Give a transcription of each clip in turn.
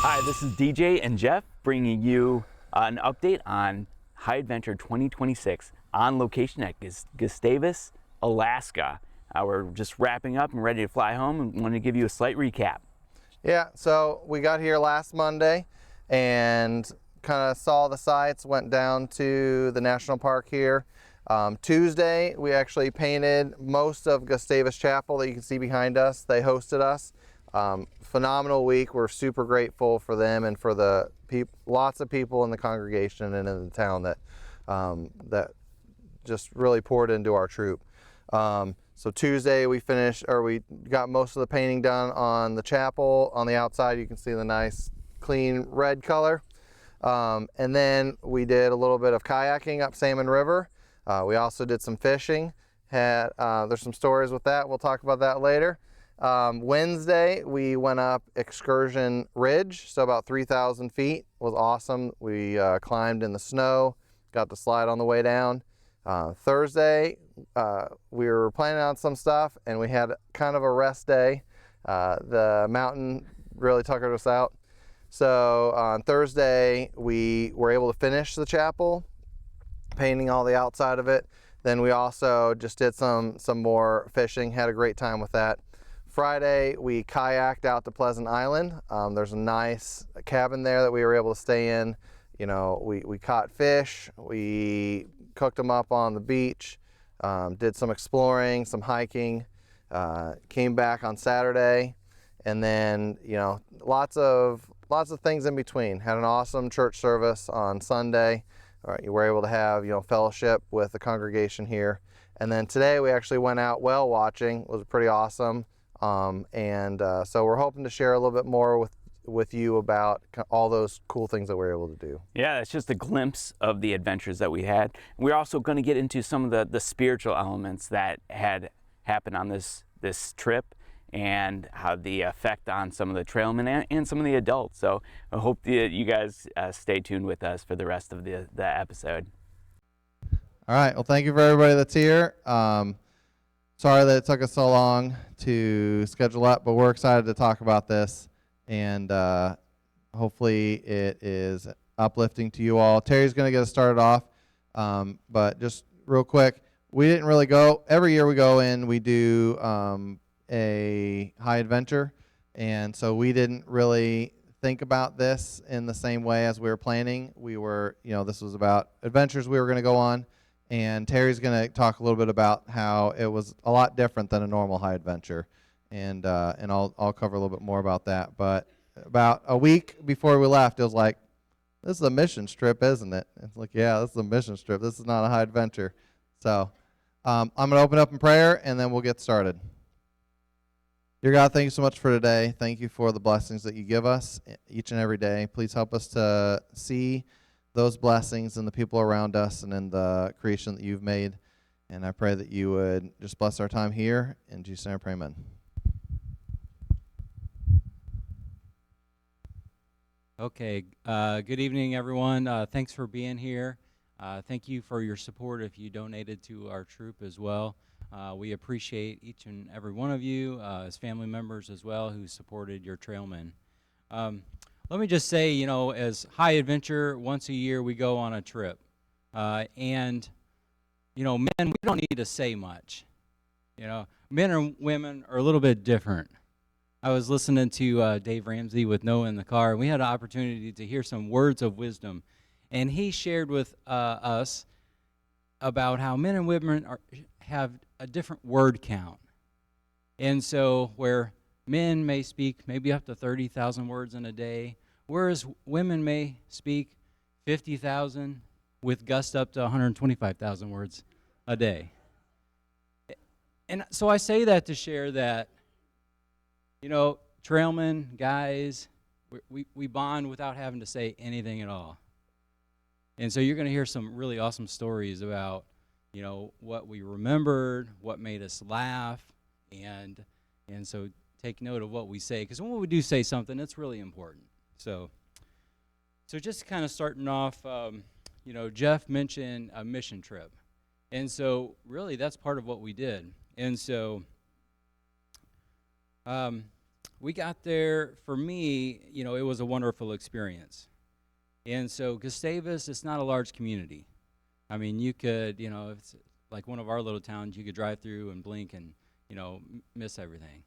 Hi, this is DJ and Jeff bringing you an update on High Adventure 2026 on location at Gustavus, Alaska. We're just wrapping up and ready to fly home and want to give you a slight recap. Yeah, so we got here last Monday and kind of saw the sights, went down to the national park here. Tuesday, we actually painted most of Gustavus Chaple that you can see behind us. They hosted us. Phenomenal week. We're super grateful for them and for the lots of people in the congregation and in the town that just really poured into our troop. So Tuesday we got most of the painting done on the chapel. On the outside you can see the nice clean red color. And then we did a little bit of kayaking up Salmon River. We also did some fishing. There's some stories with that. We'll talk about that later. Wednesday we went up Excursion Ridge, so about 3,000 feet. It was awesome. We climbed in the snow, got to slide on the way down. Thursday we were planning on some stuff and we had kind of a rest day. The mountain really tuckered us out. So on Thursday we were able to finish the chapel, painting all the outside of it. Then we also just did some more fishing, had a great time with that. Friday we kayaked out to Pleasant Island. There's a nice cabin there that we were able to stay in. You know, we caught fish, we cooked them up on the beach, did some exploring, some hiking, came back on Saturday, and then, you know, lots of things in between. Had an awesome church service on Sunday. All right, you were able to have, you know, fellowship with the congregation here. And then today we actually went out whale watching. It was pretty awesome. So we're hoping to share a little bit more with you about all those cool things that we're able to do. Yeah, it's just a glimpse of the adventures that we had. We're also going to get into some of the spiritual elements that had happened on this trip and how the effect on some of the trailmen and some of the adults. So I hope that you guys stay tuned with us for the rest of the episode. All right, well, thank you for everybody that's here. Sorry that it took us so long to schedule up, but we're excited to talk about this, and hopefully it is uplifting to you all. Terry's going to get us started off, but just real quick, we didn't really go. Every year we go in, we do a high adventure, and so we didn't really think about this in the same way as we were planning. We were, you know, this was about adventures we were going to go on. And Terry's going to talk a little bit about how it was a lot different than a normal high adventure, and I'll cover a little bit more about that. But about a week before we left, it was like, this is a mission trip, isn't it? It's like, yeah, this is a mission trip. This is not a high adventure. So I'm going to open up in prayer, and then we'll get started. Dear God, thank you so much for today. Thank you for the blessings that you give us each and every day. Please help us to see those blessings in the people around us and in the creation that you've made. And I pray that you would just bless our time here. In Jesus' name I pray, amen. Okay, good evening, everyone. Thanks for being here. Thank you for your support if you donated to our troop as well. We appreciate each and every one of you as family members as well who supported your trailmen. Let me just say, you know, as High Adventure, once a year we go on a trip. And, you know, men, we don't need to say much. You know, men and women are a little bit different. I was listening to Dave Ramsey with Noah in the car, and we had an opportunity to hear some words of wisdom. And he shared with us about how men and women have a different word count. And so where men may speak maybe up to 30,000 words in a day, whereas women may speak 50,000 with gust up to 125,000 words a day. And so I say that to share that, you know, trailmen, guys, we bond without having to say anything at all. And so you're going to hear some really awesome stories about, you know, what we remembered, what made us laugh, and so take note of what we say, because when we do say something, it's really important. So just kind of starting off, you know, Jeff mentioned a mission trip, and so really that's part of what we did. And so we got there, for me, it was a wonderful experience. And so Gustavus, it's not a large community. I mean, you could, if it's like one of our little towns, you could drive through and blink and, miss everything.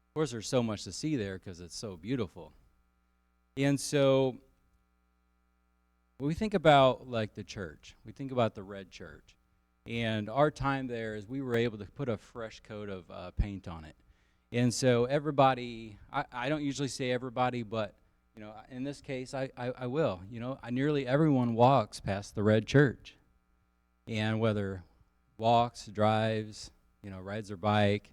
Of course, there's so much to see there because it's so beautiful. And so when we think about, like, the church, we think about the Red Church. And our time there is we were able to put a fresh coat of paint on it. And so everybody, I don't usually say everybody, but, in this case, I will. Nearly everyone walks past the Red Church. And whether walks, drives, rides their bike,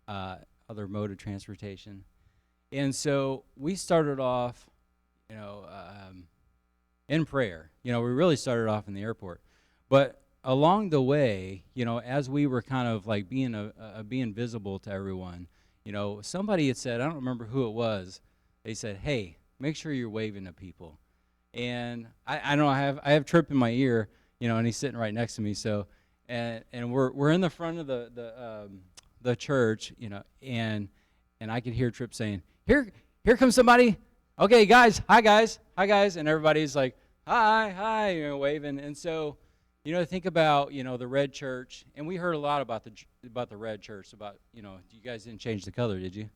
other mode of transportation. And so we started off, in prayer. We really started off in the airport. But along the way, as we were kind of like being visible to everyone, somebody had said, I don't remember who it was, they said, hey, make sure you're waving to people. And I don't know, I have Tripp in my ear, and he's sitting right next to me. So, and we're in the front of the church, and I could hear Tripp saying, here comes somebody. Okay, guys, hi guys, and everybody's like, hi, waving. And so, think about, the Red Church, and we heard a lot about the Red Church, about, you guys didn't change the color, did you?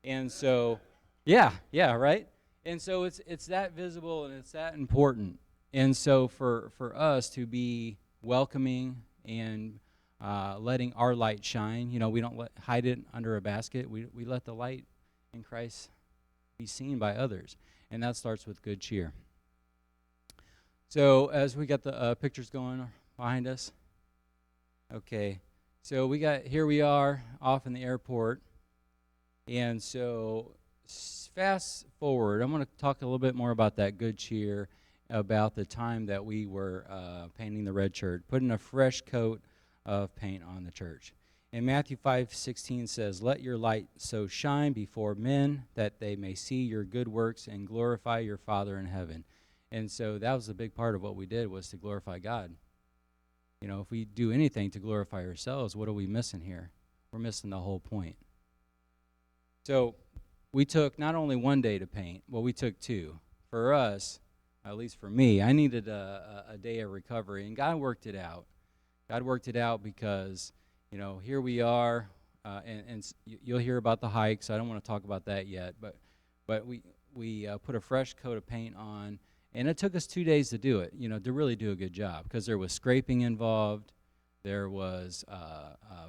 And so, yeah, right? And so it's that visible and it's that important. And so for us to be welcoming and letting our light shine, we don't hide it under a basket. We let the light in Christ be seen by others, and that starts with good cheer. So as we got the pictures going behind us, okay, so here we are off in the airport, and so fast forward, I'm going to talk a little bit more about that good cheer, about the time that we were painting the Red Church, putting a fresh coat of paint on the church. And Matthew 5:16 says, let your light so shine before men that they may see your good works and glorify your Father in heaven. And so that was a big part of what we did, was to glorify God. If we do anything to glorify ourselves, what are we missing here? We're missing the whole point. So we took not only one day to paint, well, we took two. For us, at least for me, I needed a day of recovery, and God worked it out. God worked it out because, here we are, and you'll hear about the hike, so I don't want to talk about that yet, but we put a fresh coat of paint on, and it took us 2 days to do it, to really do a good job, because there was scraping involved, there was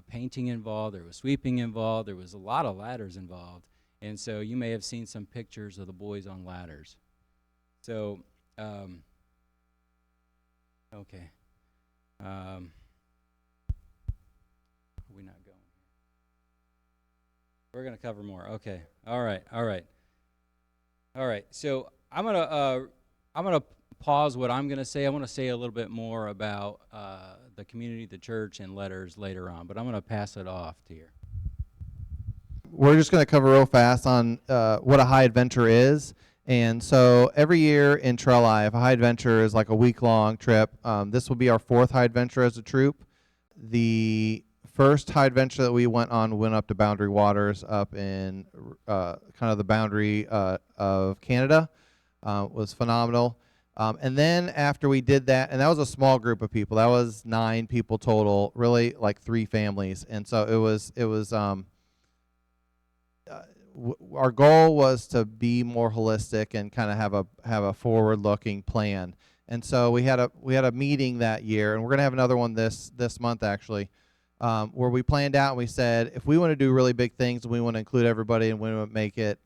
painting involved, there was sweeping involved, there was a lot of ladders involved, and so you may have seen some pictures of the boys on ladders. So, okay. Are we not going? We're going to cover more. Okay. All right. So I'm gonna pause what I'm gonna say. I want to say a little bit more about the community, the church, and letters later on. But I'm gonna pass it off to you. We're just going to cover real fast on what a high adventure is. And so every year in Trail Life, a high adventure is like a week-long trip. This will be our fourth high adventure as a troop. The first high adventure that we went up to Boundary Waters up in kind of the boundary of Canada. Was phenomenal. And then after we did that, and that was a small group of people. That was 9 people total, really like 3 families. And so it was our goal was to be more holistic and kind of have a forward-looking plan. And so we had a meeting that year, and we're going to have another one this month actually, where we planned out and we said, if we want to do really big things and we want to include everybody and we want to make it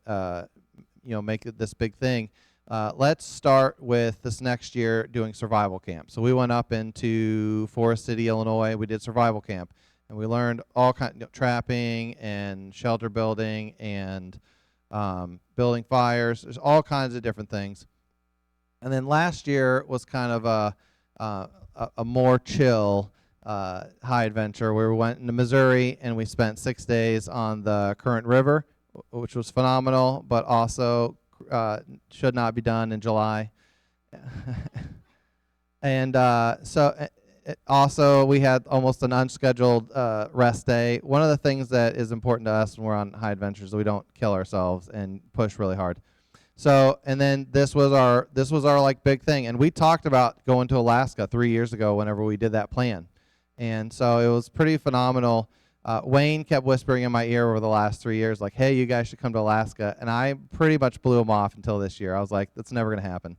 this big thing, let's start with this next year doing survival camp. So we went up into Forest City, Illinois. We did survival camp. And we learned all kinds of trapping and shelter building and building fires. There's all kinds of different things. And then last year was kind of a more chill high adventure where we went into Missouri and we spent 6 days on the Current River, which was phenomenal, but also should not be done in July. And so also, we had almost an unscheduled rest day. One of the things that is important to us when we're on high adventures is we don't kill ourselves and push really hard. So, and then this was our like big thing, and we talked about going to Alaska 3 years ago whenever we did that plan, and so it was pretty phenomenal. Wayne kept whispering in my ear over the last 3 years, like, "Hey, you guys should come to Alaska," and I pretty much blew him off until this year. I was like, "That's never going to happen."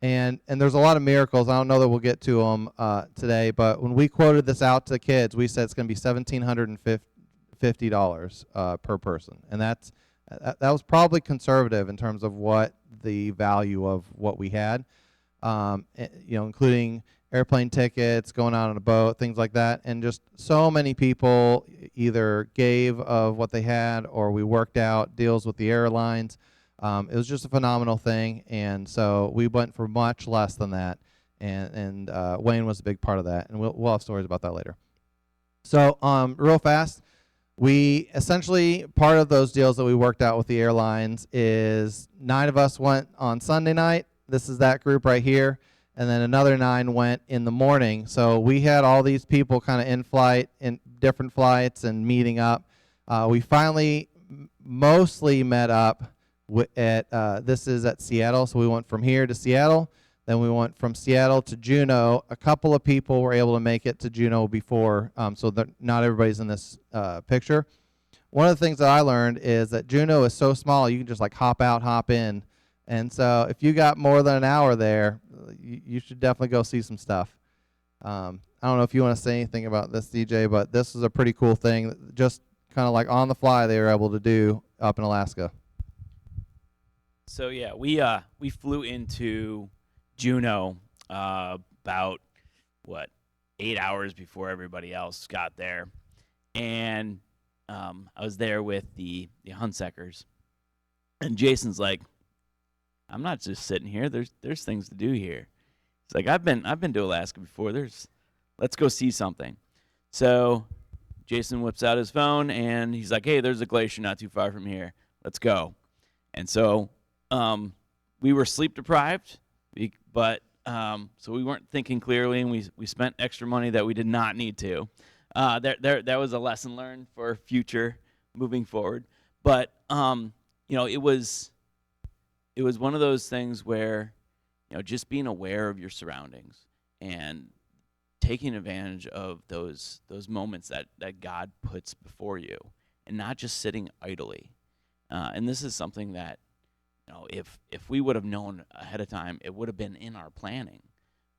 And there's a lot of miracles. I don't know that we'll get to them today, but when we quoted this out to the kids, we said it's going to be $1,750 per person, and that was probably conservative in terms of what the value of what we had, including airplane tickets, going out on a boat, things like that. And just so many people either gave of what they had or we worked out deals with the airlines. It was just a phenomenal thing. And so we went for much less than that. And Wayne was a big part of that. And we'll have stories about that later. So real fast, we essentially, part of those deals that we worked out with the airlines is 9 of us went on Sunday night. This is that group right here. And then another 9 went in the morning. So we had all these people kind of in flight, in different flights and meeting up. We finally mostly met up this is at Seattle. So we went from here to Seattle. Then we went from Seattle to Juneau. A couple of people were able to make it to Juneau before, so that not everybody's in this picture. One of the things that I learned is that Juneau is so small, you can just like hop out, hop in. And so if you got more than an hour there, you should definitely go see some stuff. I don't know if you want to say anything about this, DJ, but this is a pretty cool thing. Just kind of like on the fly they were able to do up in Alaska. So yeah, we flew into Juneau about 8 hours before everybody else got there, and I was there with the Hunsekers, and Jason's like, "I'm not just sitting here. There's things to do here." It's like I've been to Alaska before. Let's go see something. So Jason whips out his phone and he's like, "Hey, there's a glacier not too far from here. Let's go." And so we were sleep deprived, but so we weren't thinking clearly, and we spent extra money that we did not need to. That was a lesson learned for future moving forward. But it was one of those things where just being aware of your surroundings and taking advantage of those moments that God puts before you, and not just sitting idly. And this is something that if we would have known ahead of time, it would have been in our planning.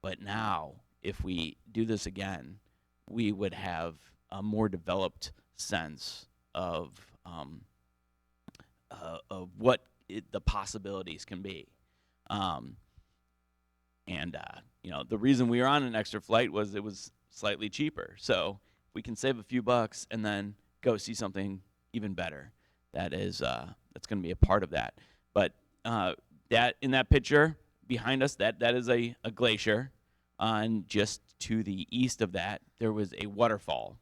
But now, if we do this again, we would have a more developed sense of what the possibilities can be. The reason we were on an extra flight was it was slightly cheaper. So we can save a few bucks and then go see something even better. That's going to be a part of that. But that in that picture behind us, that is a glacier, and just to the east of that, there was a waterfall,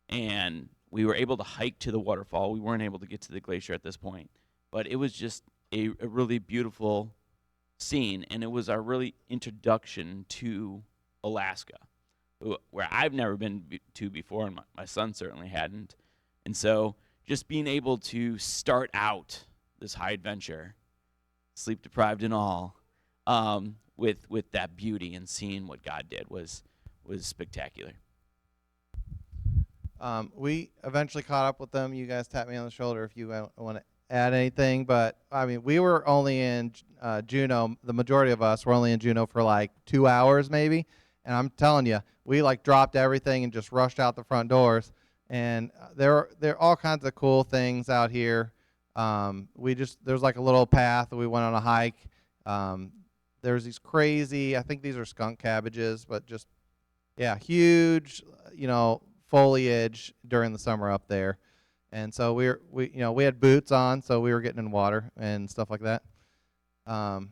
and we were able to hike to the waterfall. We weren't able to get to the glacier at this point, but it was just a really beautiful scene, and it was our really introduction to Alaska, where I've never been to before, and my son certainly hadn't. And so just being able to start out this high adventure, sleep deprived and all, with that beauty and seeing what God did was spectacular. We eventually caught up with them. You guys tapped me on the shoulder if you want to add anything, but I mean, we were only in Juneau. The majority of us were only in Juneau for like 2 hours maybe, and I'm telling you, we like dropped everything and just rushed out the front doors. And there are all kinds of cool things out here. There's like a little path. We went on a hike. There's these crazy, I think these are skunk cabbages, but just, yeah, huge, foliage during the summer up there. And so we had boots on, so we were getting in water and stuff like that. All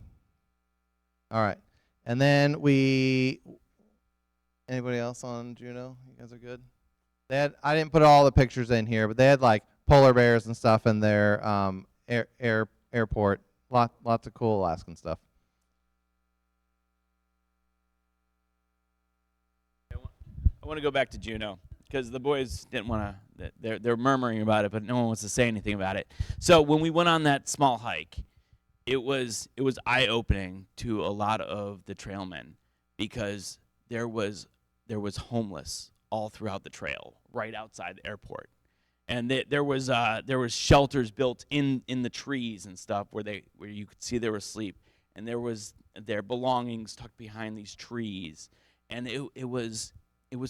right. And then anybody else on Juneau? You guys are good? I didn't put all the pictures in here, but they had like polar bears and stuff in their airport. Lots of cool Alaskan stuff. I want to go back to Juneau because the boys didn't want to. They're murmuring about it, but no one wants to say anything about it. So when we went on that small hike, it was eye-opening to a lot of the trailmen because there was homeless all throughout the trail, right outside the airport, and there was shelters built in the trees and stuff where you could see they were asleep, and there was their belongings tucked behind these trees, and it was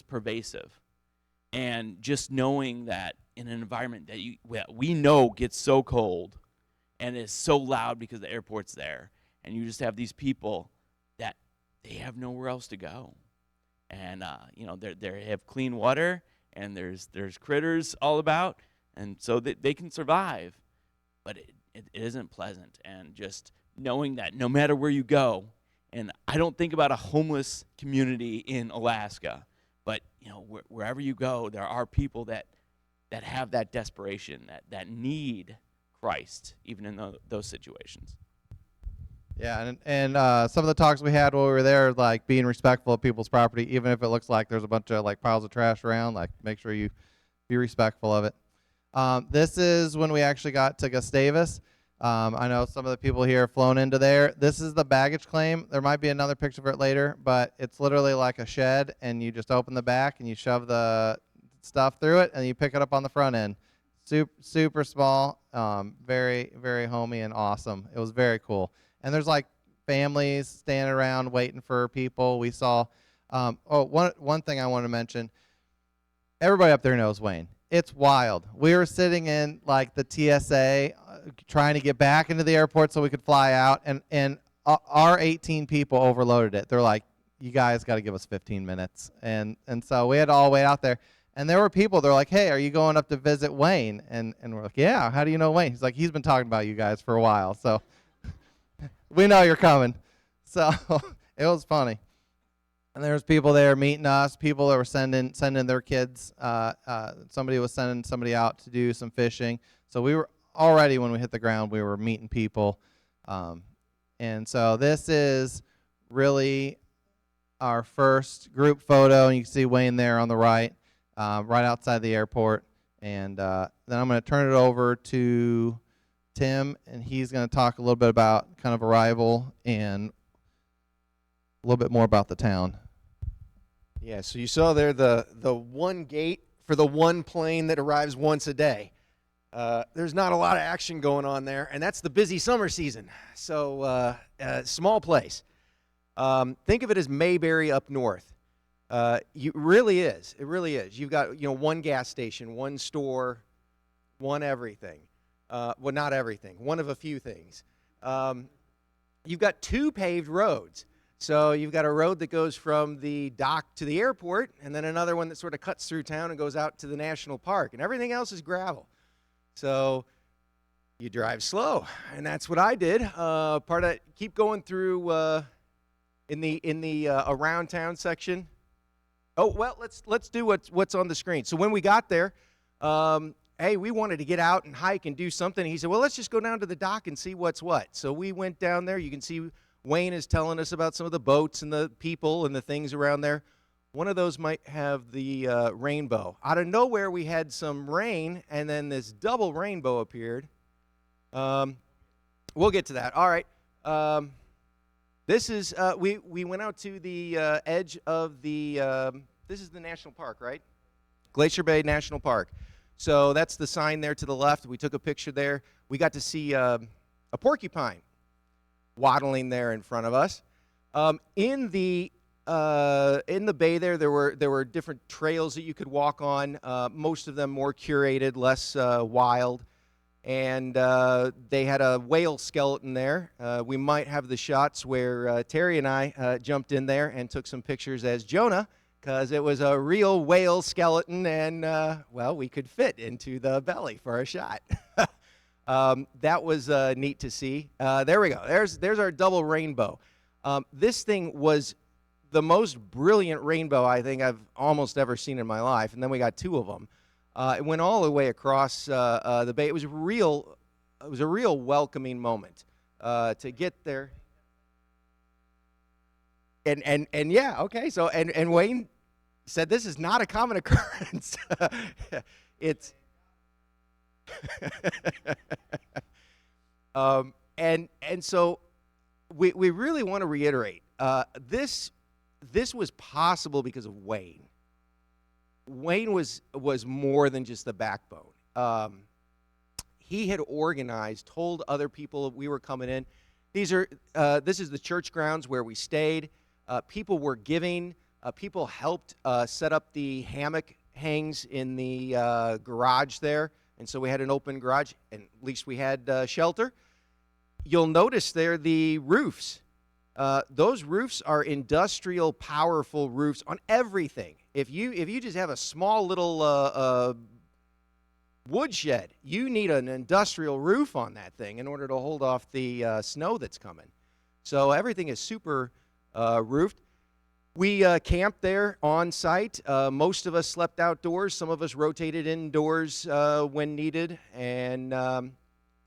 pervasive. And just knowing that in an environment that we know gets so cold and is so loud because the airport's there, and you just have these people that they have nowhere else to go, and they have clean water, and there's critters all about, and so they can survive, but it isn't pleasant. And just knowing that no matter where you go, and I don't think about a homeless community in Alaska, but wherever you go, there are people that have that desperation, that need Christ, even in those situations. Yeah, and some of the talks we had while we were there, like being respectful of people's property, even if it looks like there's a bunch of like piles of trash around, like make sure you be respectful of it. This is when we actually got to Gustavus. I know some of the people here have flown into there. This is the baggage claim. There might be another picture of it later, but it's literally like a shed, and you just open the back and you shove the stuff through it, and you pick it up on the front end. Super small, very, very homey and awesome. It was very cool. And there's like families standing around waiting for people. We saw, one thing I want to mention, everybody up there knows Wayne. It's wild. We were sitting in like the TSA trying to get back into the airport so we could fly out, and our 18 people overloaded it. They're like, you guys got to give us 15 minutes. And so we had to all wait out there. And there were people, they're like, hey, are you going up to visit Wayne? And we're like, yeah, how do you know Wayne? He's like, he's been talking about you guys for a while, so we know you're coming. So it was funny. And there was people there meeting us, people that were sending their kids. Somebody was sending somebody out to do some fishing. So we were already, when we hit the ground, we were meeting people. And so this is really our first group photo. And you can see Wayne there on the right, right outside the airport. And then I'm going to turn it over to Tim, and he's going to talk a little bit about kind of arrival and a little bit more about the town. Yeah, so you saw there the one gate for the one plane that arrives once a day. There's not a lot of action going on there, and that's the busy summer season. So small place. Think of it as Mayberry up north. It really is. It really is. You've got one gas station, one store, one everything. Well, not everything. One of a few things. You've got two paved roads. So you've got a road that goes from the dock to the airport, and then another one that sort of cuts through town and goes out to the national park, and everything else is gravel. So you drive slow, and that's what I did. Keep going through in the around town section. Oh well, let's do what's on the screen. So when we got there, hey, we wanted to get out and hike and do something. He said, well, let's just go down to the dock and see what's what. So we went down there. You can see Wayne is telling us about some of the boats and the people and the things around there. One of those might have the rainbow. Out of nowhere, we had some rain, and then this double rainbow appeared. We'll get to that. All right. This is we went out to the edge of the. This is the national park, right? Glacier Bay National Park. So that's the sign there to the left. We took a picture there. We got to see a porcupine waddling there in front of us. In the bay there were different trails that you could walk on. Most of them more curated, less wild. And they had a whale skeleton there. We might have the shots where Terry and I jumped in there and took some pictures as Jonah, because it was a real whale skeleton, and well, we could fit into the belly for a shot. That was neat to see. There we go. There's our double rainbow. This thing was the most brilliant rainbow I think I've almost ever seen in my life, and then we got two of them. It went all the way across the bay. It was a real welcoming moment to get there. And yeah, okay. So and Wayne said this is not a common occurrence. It's and so we really want to reiterate this was possible because of Wayne. Wayne was more than just the backbone. He had organized, told other people we were coming in. This is the church grounds where we stayed. People were giving. People helped set up the hammock hangs in the garage there, and so we had an open garage, and at least we had shelter. You'll notice there the roofs. Those roofs are industrial, powerful roofs on everything. If you just have a small little woodshed, you need an industrial roof on that thing in order to hold off the snow that's coming. So everything is super roofed. We camped there on site. Most of us slept outdoors. Some of us rotated indoors when needed, and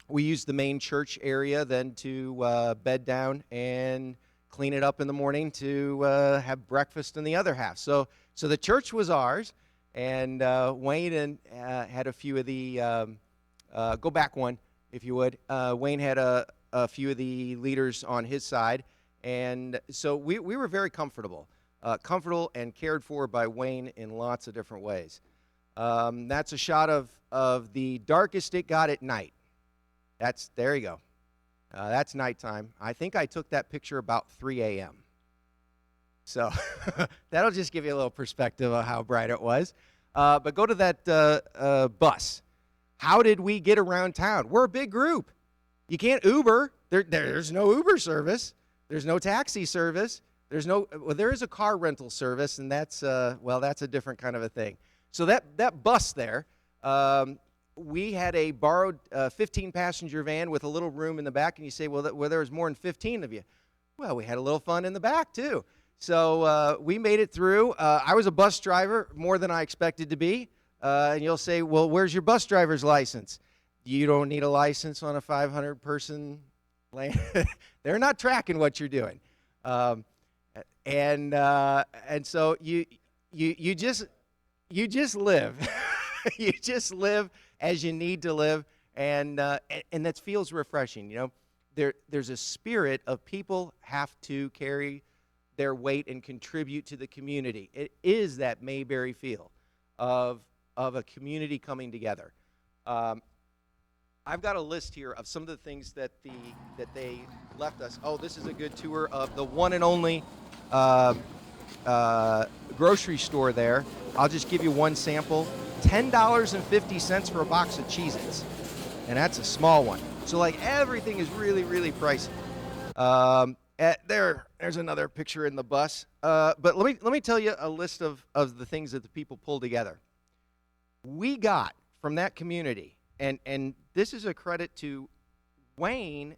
we used the main church area then to bed down and clean it up in the morning to have breakfast in the other half. So the church was ours, and Wayne had a few of the go back one if you would. Wayne had a few of the leaders on his side, and so we were very comfortable and cared for by Wayne in lots of different ways. That's a shot of the darkest it got at night. There you go. That's nighttime. I think I took that picture about 3 a.m. So that'll just give you a little perspective of how bright it was. But go to that bus. How did we get around town? We're a big group. You can't Uber. There's no Uber service. There's no taxi service. There is a car rental service, and that's a different kind of a thing. So that bus there, we had a borrowed 15-passenger van with a little room in the back, and you say, well, there was more than 15 of you. Well, we had a little fun in the back, too. So we made it through. I was a bus driver, more than I expected to be. And you'll say, well, where's your bus driver's license? You don't need a license on a 500-person lane. They're not tracking what you're doing. And so you just live. You just live as you need to live, and that feels refreshing. You know, there's a spirit of people have to carry their weight and contribute to the community. It is that Mayberry feel of a community coming together. I've got a list here of some of the things that they left us. Oh, this is a good tour of the one and only grocery store there. I'll just give you one sample. $10.50 for a box of Cheez-Its, and that's a small one. So like everything is really, really pricey. There's another picture in the bus. But let me tell you a list of the things that the people pulled together. We got from that community, and this is a credit to Wayne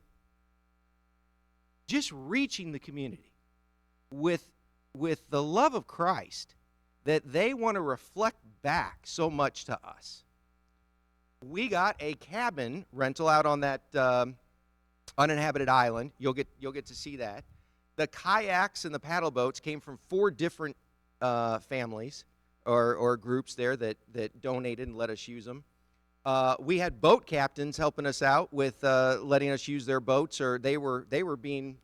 just reaching the community with the love of Christ that they want to reflect back so much to us. We got a cabin rental out on that uninhabited island. You'll get to see that. The kayaks and the paddle boats came from 4 different families or groups there that donated and let us use them. We had boat captains helping us out with letting us use their boats, or they were being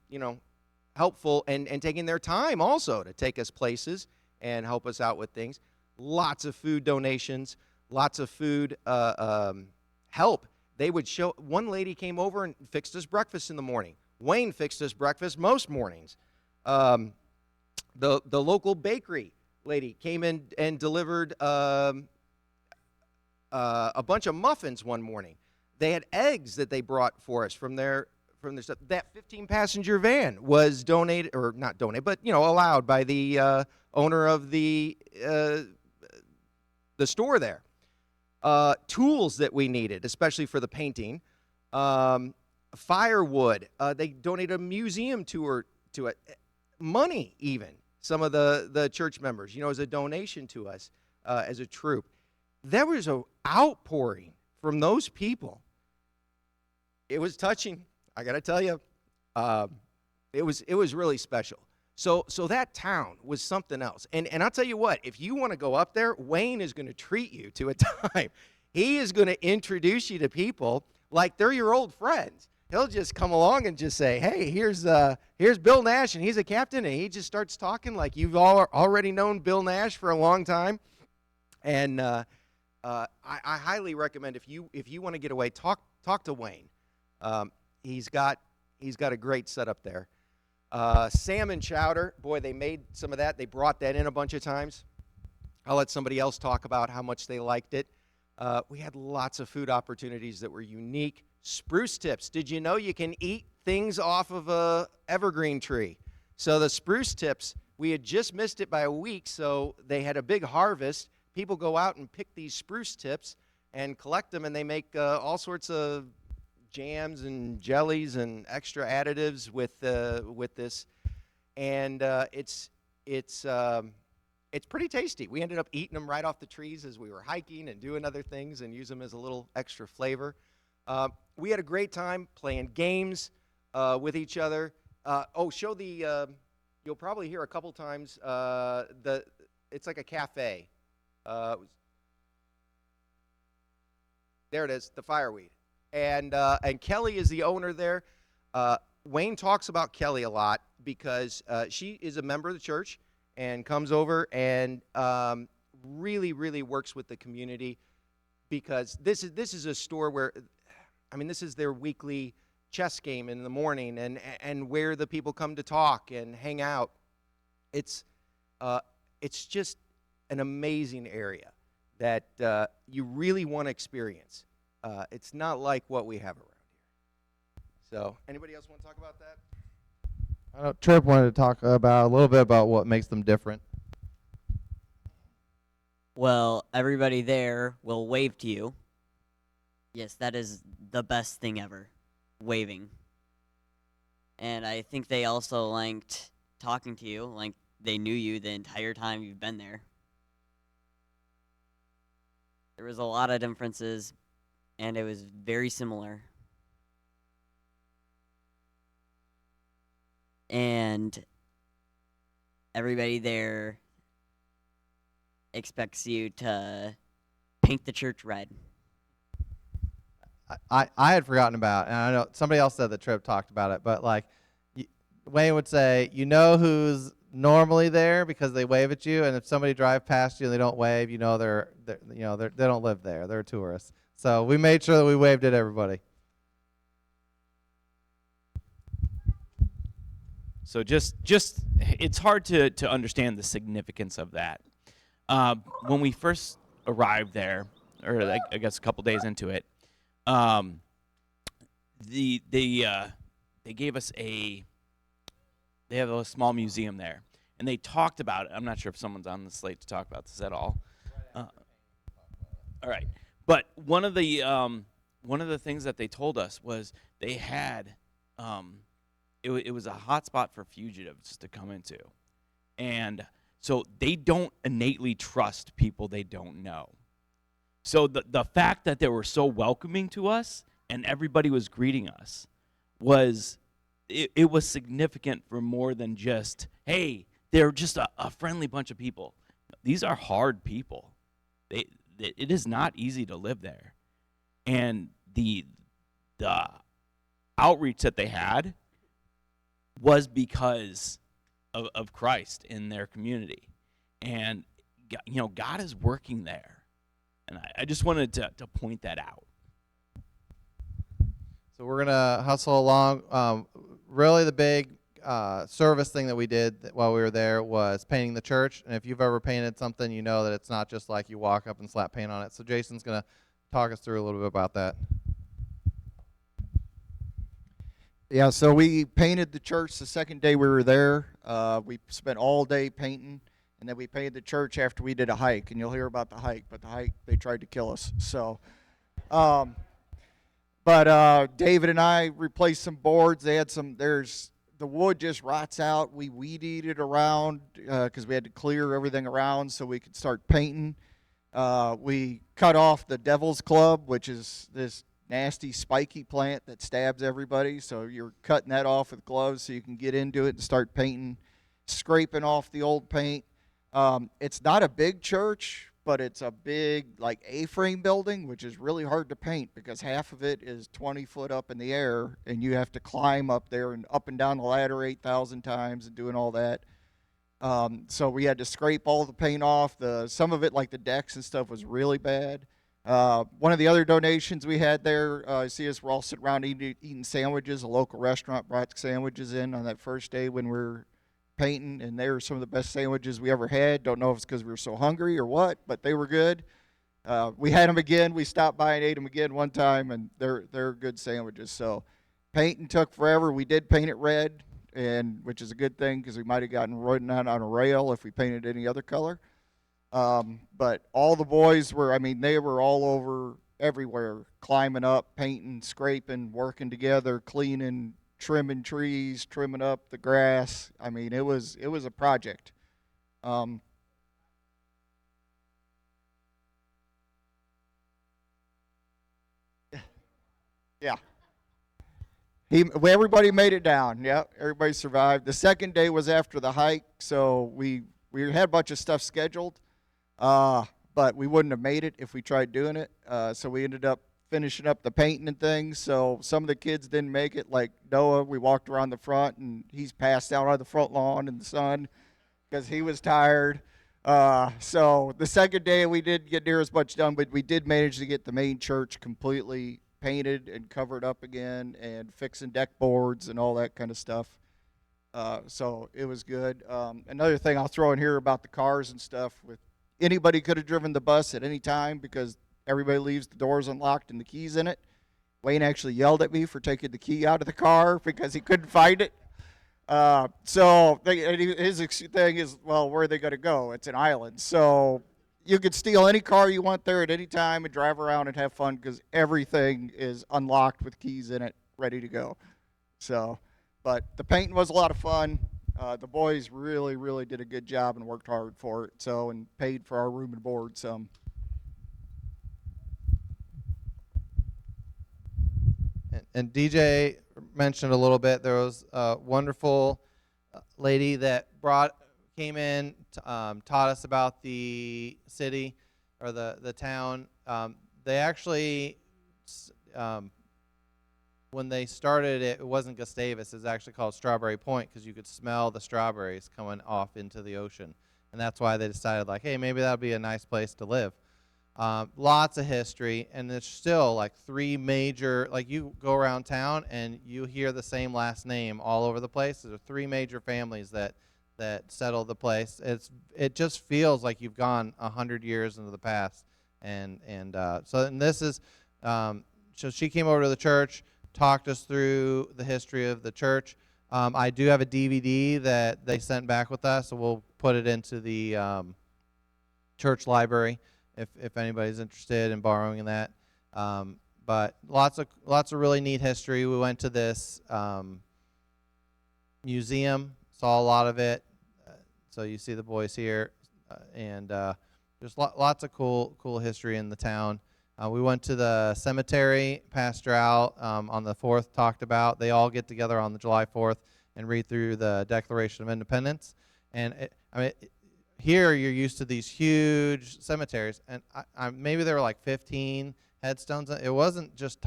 helpful and taking their time also to take us places and help us out with things. Lots of food donations, lots of food help. They would show. One lady came over and fixed us breakfast in the morning. Wayne fixed us breakfast most mornings. The local bakery lady came in and delivered a bunch of muffins one morning. They had eggs that they brought for us from their stuff. That 15-passenger van was donated, or not donated, but allowed by the owner of the store there. Tools that we needed, especially for the painting. Firewood. They donated a museum tour to it. Money, even. Some of the church members, as a donation to us as a troop. There was an outpouring from those people. It was touching. I got to tell you, it was really special. So that town was something else. And I'll tell you what, if you want to go up there, Wayne is going to treat you to a time. He is going to introduce you to people like they're your old friends. He'll just come along and just say, hey, here's Bill Nash, and he's a captain, and he just starts talking like you've all already known Bill Nash for a long time. And I highly recommend if you want to get away, talk to Wayne. He's got a great setup there. Salmon chowder, boy, they made some of that. They brought that in a bunch of times. I'll let somebody else talk about how much they liked it. We had lots of food opportunities that were unique. Spruce tips. Did you know you can eat things off of a evergreen tree? So the spruce tips, we had just missed it by a week, so they had a big harvest. People go out and pick these spruce tips and collect them, and they make all sorts of jams and jellies and extra additives with this, and it's pretty tasty. We ended up eating them right off the trees as we were hiking and doing other things, and use them as a little extra flavor. We had a great time playing games with each other. Show the. You'll probably hear a couple times. It's like a cafe. There it is, the fireweed. And Kelly is the owner there. Wayne talks about Kelly a lot because she is a member of the church and comes over and really, really works with the community, because this is a store where, I mean, this is their weekly chess game in the morning, and where the people come to talk and hang out. It's just an amazing area that you really want to experience. It's not like what we have around here. So, anybody else want to talk about that? I know Trip wanted to talk about a little bit about what makes them different. Well, everybody there will wave to you. Yes, that is the best thing ever, waving. And I think they also liked talking to you, like they knew you the entire time you've been there. There was a lot of differences, and it was very similar. And everybody there expects you to paint the church red. I had forgotten about, and I know somebody else said that Trip talked about it, but like Wayne would say, you know who's normally there because they wave at you, and if somebody drives past you and they don't wave, you know they don't live there. They're tourists. So we made sure that we waved at everybody. So just it's hard to understand the significance of that. When we first arrived there, or like, I guess a couple days into it, they gave us they have a small museum there, and they talked about it. I'm not sure if someone's on the slate to talk about this at all. All right, but one of the things that they told us was they had it was a hot spot for fugitives to come into, and so they don't innately trust people they don't know. So the fact that they were so welcoming to us and everybody was greeting us was significant for more than just, hey, they're just a friendly bunch of people. These are hard people. It is not easy to live there. And the outreach that they had was because of Christ in their community. And God is working there. And I just wanted to point that out. So we're gonna hustle along. Really, the big service thing that we did while we were there was painting the church. And if you've ever painted something, you know that it's not just like you walk up and slap paint on it. So Jason's gonna talk us through a little bit about that. Yeah, so we painted the church the second day we were there. We spent all day painting. And then we painted the church after we did a hike, and you'll hear about the hike. But the hike, they tried to kill us. So, David and I replaced some boards. They had the wood just rots out. We weed eated around because we had to clear everything around so we could start painting. We cut off the Devil's Club, which is this nasty spiky plant that stabs everybody. So you're cutting that off with gloves so you can get into it and start painting. scraping off the old paint. It's not a big church, but it's a big like A-frame building, which is really hard to paint because half of it is 20 foot up in the air, and you have to climb up there and up and down the ladder 8,000 times and doing all that. So we had to scrape all the paint off. Some of it, like the decks and stuff, was really bad. One of the other donations we had there, you see us, we're all sitting around eating sandwiches. A local restaurant brought sandwiches in on that first day when we were painting, and they were some of the best sandwiches we ever had. Don't know if it's because we were so hungry or what, but they were good. We had them again. We stopped by and ate them again one time, and they're good sandwiches. So painting took forever. We did paint it red, and which is a good thing because we might have gotten ridden out on a rail if we painted any other color. But all the boys were, I mean, they were all over everywhere, climbing up, painting, scraping, working together, cleaning, trimming trees, trimming up the grass. I mean, it was a project. Yeah. Everybody made it down. Yeah, everybody survived. The second day was after the hike, so we had a bunch of stuff scheduled, but we wouldn't have made it if we tried doing it. So we ended up finishing up the painting and things. So some of the kids didn't make it, like Noah. We walked around the front, and he's passed out on the front lawn in the sun because he was tired. So the second day we didn't get near as much done, but we did manage to get the main church completely painted and covered up again, and fixing deck boards and all that kind of stuff. So it was good. Another thing I'll throw in here about the cars and stuff, with anybody could have driven the bus at any time because everybody leaves the doors unlocked and the keys in it. Wayne actually yelled at me for taking the key out of the car because he couldn't find it. So his thing is, well, where are they going to go? It's an island. So you could steal any car you want there at any time and drive around and have fun because everything is unlocked with keys in it, ready to go. So, but the painting was a lot of fun. The boys really, really did a good job and worked hard for it. So, and paid for our room and board some. And DJ mentioned a little bit, there was a wonderful lady that came in, taught us about the city or the town. They actually, when they started it, it wasn't Gustavus. It was actually called Strawberry Point because you could smell the strawberries coming off into the ocean. And that's why they decided, like, hey, maybe that would be a nice place to live. Lots of history, and there's still like three major, like you go around town and you hear the same last name all over the place. There are three major families that settled the place. It just feels like you've gone 100 years into the past. And this is, so she came over to the church, talked us through the history of the church. I do have a DVD that they sent back with us, so we'll put it into the church library if anybody's interested in borrowing that. But lots of really neat history. We went to this museum, saw a lot of it. So you see the boys here, and there's lots of cool history in the town. We went to the cemetery. Pastor Al on the 4th talked about. They all get together on the July 4th and read through the Declaration of Independence. And here you're used to these huge cemeteries, and maybe there were like 15 headstones. It wasn't just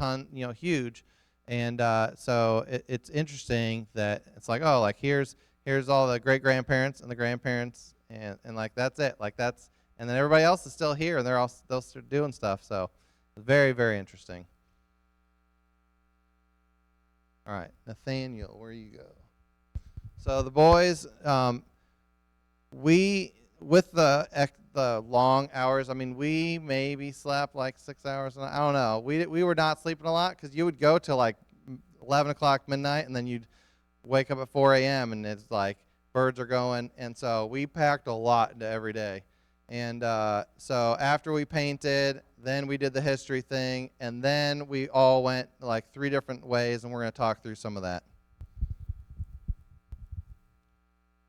huge. And so it's interesting that it's like, oh, like here's all the great grandparents and the grandparents, and like that's it. Like that's, and then everybody else is still here, and they'll still doing stuff. So very, very interesting. All right, Nathaniel, where you go? So the boys, with the long hours, I mean, we maybe slept like 6 hours. I don't know. We were not sleeping a lot because you would go till like 11 o'clock midnight, and then you'd wake up at 4 a.m. and it's like birds are going. And so we packed a lot into every day. And so after we painted, then we did the history thing, and then we all went like 3 different ways, and we're going to talk through some of that.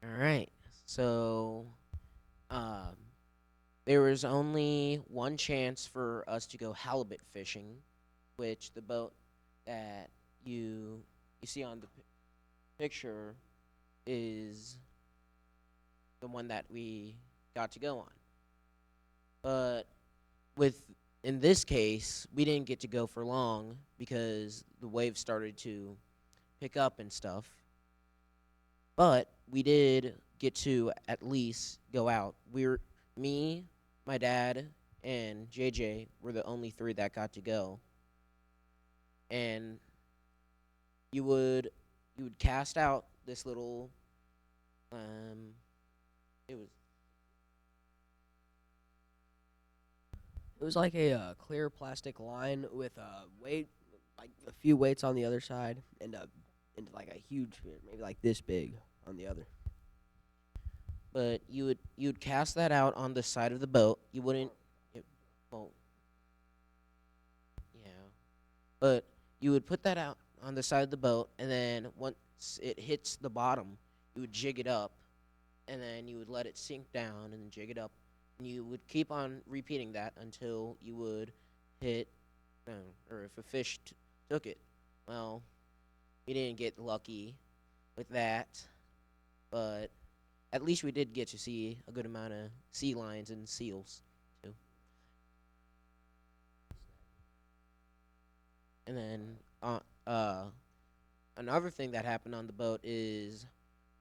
All right. So there was only one chance for us to go halibut fishing, which the boat that you see on the picture is the one that we got to go on. But in this case, we didn't get to go for long because the waves started to pick up and stuff. But we did get to at least go out. Me, my dad, and JJ were the only three that got to go. And you would cast out this little it was like a clear plastic line with a weight, like a few weights on the other side, and like a huge, maybe like this big on the other. but you'd cast that out on the side of the boat. You wouldn't well, yeah. But you would put that out on the side of the boat, and then once it hits the bottom, you would jig it up, and then you would let it sink down and jig it up. And you would keep on repeating that until you would hit, or if a fish took it. Well, we didn't get lucky with that, but at least we did get to see a good amount of sea lions and seals, too. And then another thing that happened on the boat is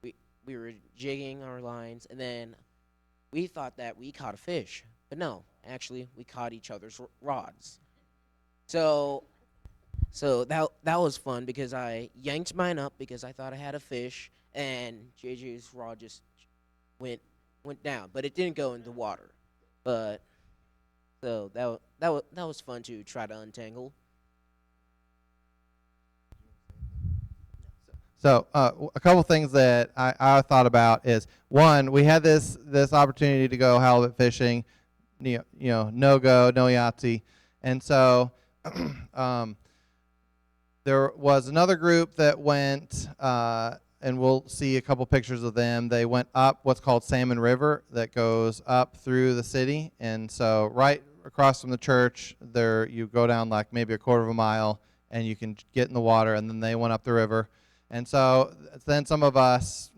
we were jigging our lines, and then we thought that we caught a fish, but no, actually we caught each other's rods. So that was fun because I yanked mine up because I thought I had a fish, and JJ's rod just went down, but it didn't go in the water. But so that was fun to try to untangle. So a couple things that I thought about is, one, we had this opportunity to go halibut fishing, no Yahtzee, and so there was another group that went, and we'll see a couple pictures of them. They went up what's called Salmon River that goes up through the city, and so right across from the church, there you go down like maybe a quarter of a mile, and you can get in the water, and then they went up the river. And so then some of us,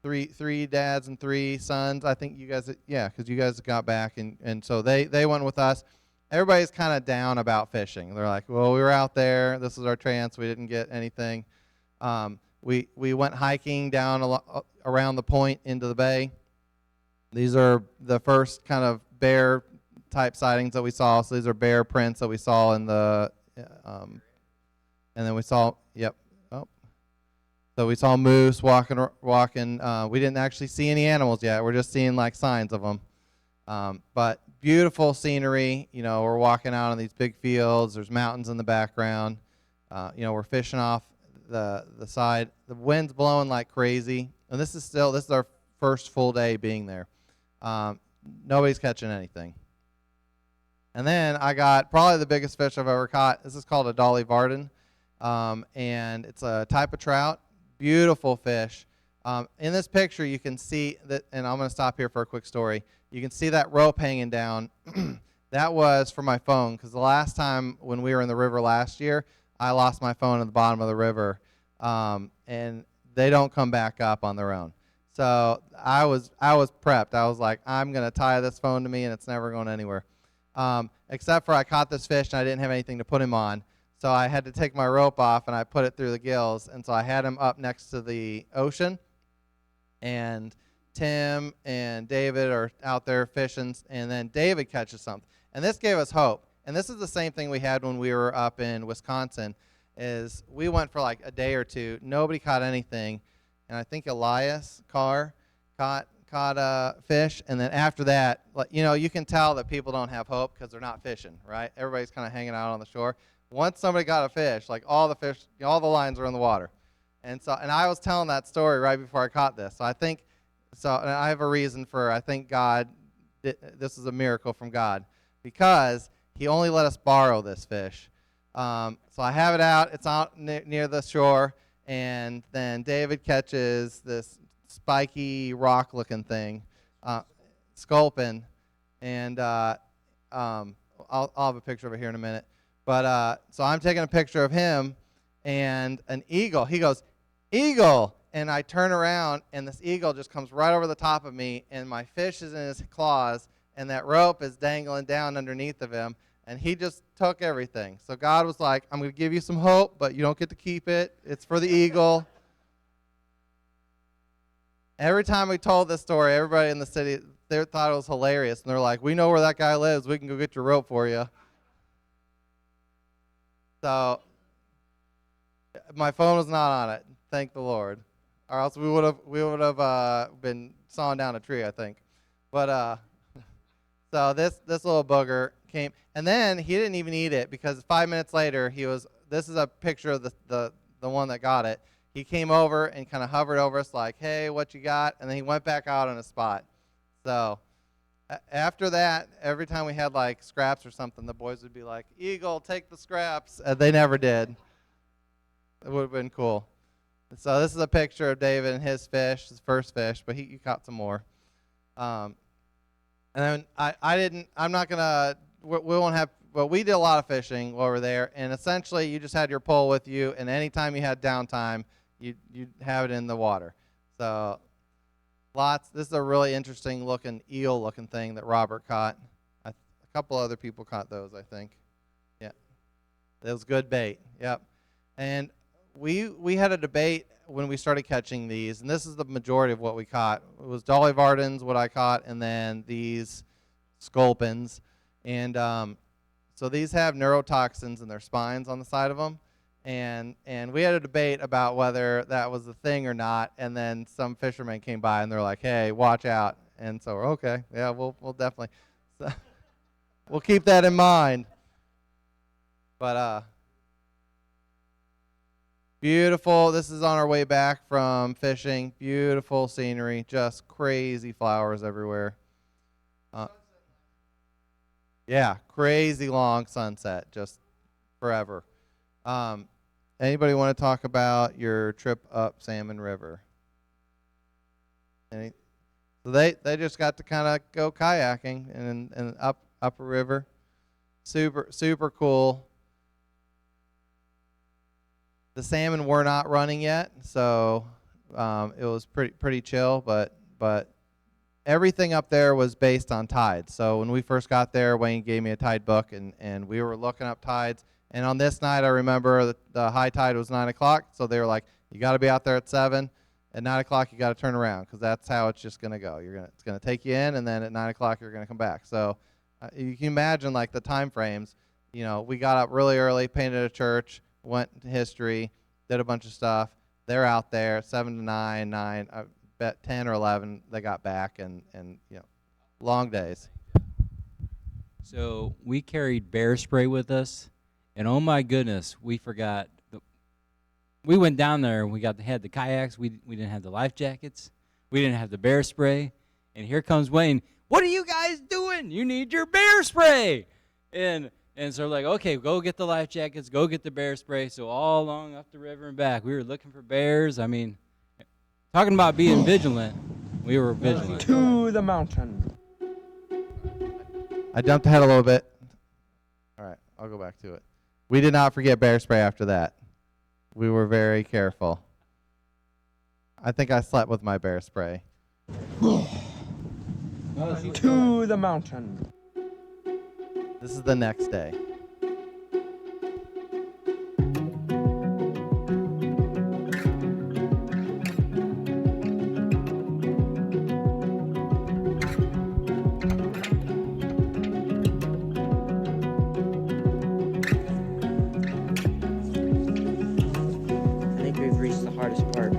three dads and three sons, I think you guys, yeah, because you guys got back, and so they went with us. Everybody's kind of down about fishing. They're like, well, we were out there. This was our chance. We didn't get anything. We went hiking down around the point into the bay. These are the first kind of bear type sightings that we saw. So these are bear prints that we saw in the, and then we saw, yep. So we saw moose walking. We didn't actually see any animals yet. We're just seeing like signs of them. But beautiful scenery. We're walking out on these big fields. There's mountains in the background. We're fishing off the side. The wind's blowing like crazy. And this is our first full day being there. Nobody's catching anything. And then I got probably the biggest fish I've ever caught. This is called a Dolly Varden. And it's a type of trout. Beautiful fish. In this picture, you can see that, and I'm going to stop here for a quick story. You can see that rope hanging down. That was for my phone, because the last time when we were in the river last year, I lost my phone at the bottom of the river, and they don't come back up on their own. So I was prepped. I was like, I'm going to tie this phone to me, and it's never going anywhere. Except for I caught this fish, and I didn't have anything to put him on. So I had to take my rope off, and I put it through the gills. And so I had him up next to the ocean. And Tim and David are out there fishing. And then David catches something. And this gave us hope. And this is the same thing we had when we were up in Wisconsin, is we went for like a day or two. Nobody caught anything. And I think Elias Carr caught a fish. And then after that, you can tell that people don't have hope because they're not fishing, right? Everybody's kind of hanging out on the shore. Once somebody got a fish, like all the lines are in the water. And I was telling that story right before I caught this. And I have a reason I think God, this is a miracle from God, because he only let us borrow this fish. So I have it out. It's out near the shore. And then David catches this spiky rock-looking thing, sculpin. And I'll have a picture of it here in a minute. But so I'm taking a picture of him and an eagle. He goes, eagle. and I turn around, and this eagle just comes right over the top of me, and my fish is in his claws, and that rope is dangling down underneath of him, and he just took everything. So God was like, I'm going to give you some hope, but you don't get to keep it. It's for the eagle. Every time we told this story, everybody in the city, they thought it was hilarious, and they're like, we know where that guy lives. We can go get your rope for you. So my phone was not on it. Thank the Lord, or else we would have been sawing down a tree, I think. But so this little booger came, and then he didn't even eat it, because 5 minutes later he was. This is a picture of the one that got it. He came over and kind of hovered over us like, "Hey, what you got?" And then he went back out on a spot. So after that, every time we had like scraps or something, the boys would be like, "Eagle, take the scraps." They never did. It would have been cool. So this is a picture of David and his fish, his first fish, but he caught some more. And then I'm not going to, we won't have, but we did a lot of fishing while we were there, and essentially you just had your pole with you, and anytime you had downtime, you'd have it in the water. So this is a really interesting looking eel looking thing that Robert caught. A couple other people caught those, I think. Yeah. It was good bait. Yep. And we had a debate when we started catching these, and this is the majority of what we caught. It was Dolly Vardens, what I caught, and then these sculpins. And so these have neurotoxins in their spines on the side of them. And we had a debate about whether that was the thing or not. And then some fishermen came by, and they're like, "Hey, watch out." And so we're okay. Yeah, we'll definitely. So we'll keep that in mind. But beautiful. This is on our way back from fishing. Beautiful scenery. Just crazy flowers everywhere. Yeah, crazy long sunset. Just forever. Anybody want to talk about your trip up Salmon River? So they just got to kind of go kayaking and up a river. Super cool. The salmon were not running yet, so it was pretty chill. But everything up there was based on tides. So when we first got there, Wayne gave me a tide book, and we were looking up tides. And on this night, I remember the high tide was 9 o'clock, so they were like, "You got to be out there at 7. At 9 o'clock, you got to turn around, because that's how it's just going to go. It's going to take you in, and then at 9 o'clock, you're going to come back." So you can imagine like the time frames. You know, we got up really early, painted a church, went to history, did a bunch of stuff. They're out there 7 to 9, I bet 10 or 11 they got back, and long days. So we carried bear spray with us, and oh my goodness, we forgot. We went down there and we had the kayaks. We didn't have the life jackets. We didn't have the bear spray. And here comes Wayne. "What are you guys doing? You need your bear spray." And so we're like, "Okay, go get the life jackets, go get the bear spray." So all along up the river and back, we were looking for bears. I mean, talking about being vigilant, we were vigilant. To the mountain. I jumped ahead a little bit. All right, I'll go back to it. We did not forget bear spray after that. We were very careful. I think I slept with my bear spray. To the mountain. This is the next day. I think we've reached the hardest part.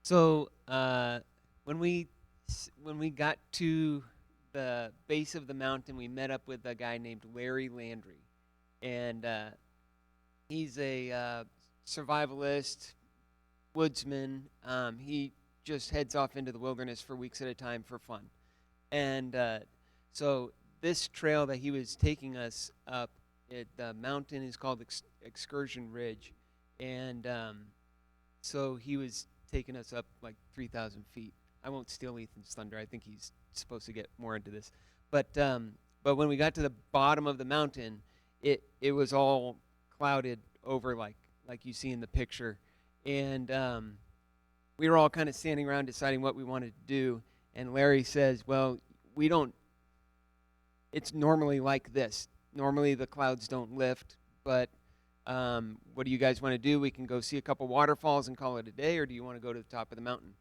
So when we got to the base of the mountain, we met up with a guy named Larry Landry. And he's a survivalist, woodsman. He just heads off into the wilderness for weeks at a time for fun. And so this trail that he was taking us up, the mountain is called Excursion Ridge. And so he was taking us up like 3,000 feet. I won't steal Ethan's thunder. I think he's supposed to get more into this. But when we got to the bottom of the mountain, it was all clouded over like you see in the picture. And we were all kind of standing around deciding what we wanted to do. And Larry says, well, it's normally like this. Normally the clouds don't lift, but what do you guys want to do? We can go see a couple waterfalls and call it a day, or do you want to go to the top of the mountain?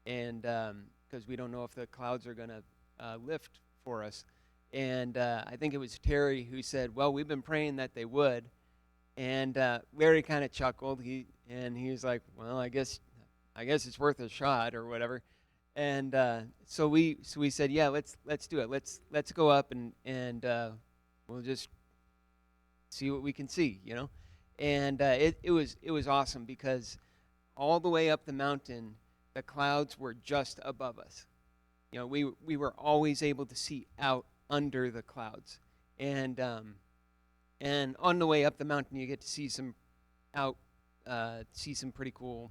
And because we don't know if the clouds are going to lift for us. And I think it was Terry who said, well, we've been praying that they would. And Larry kind of chuckled. He was like, well, I guess it's worth a shot or whatever. And so we said, yeah, let's do it. Let's go up and we'll just see what we can see, you know. And it was awesome because all the way up the mountain, the clouds were just above us. You know, we were always able to see out under the clouds. And on the way up the mountain, you get to see some pretty cool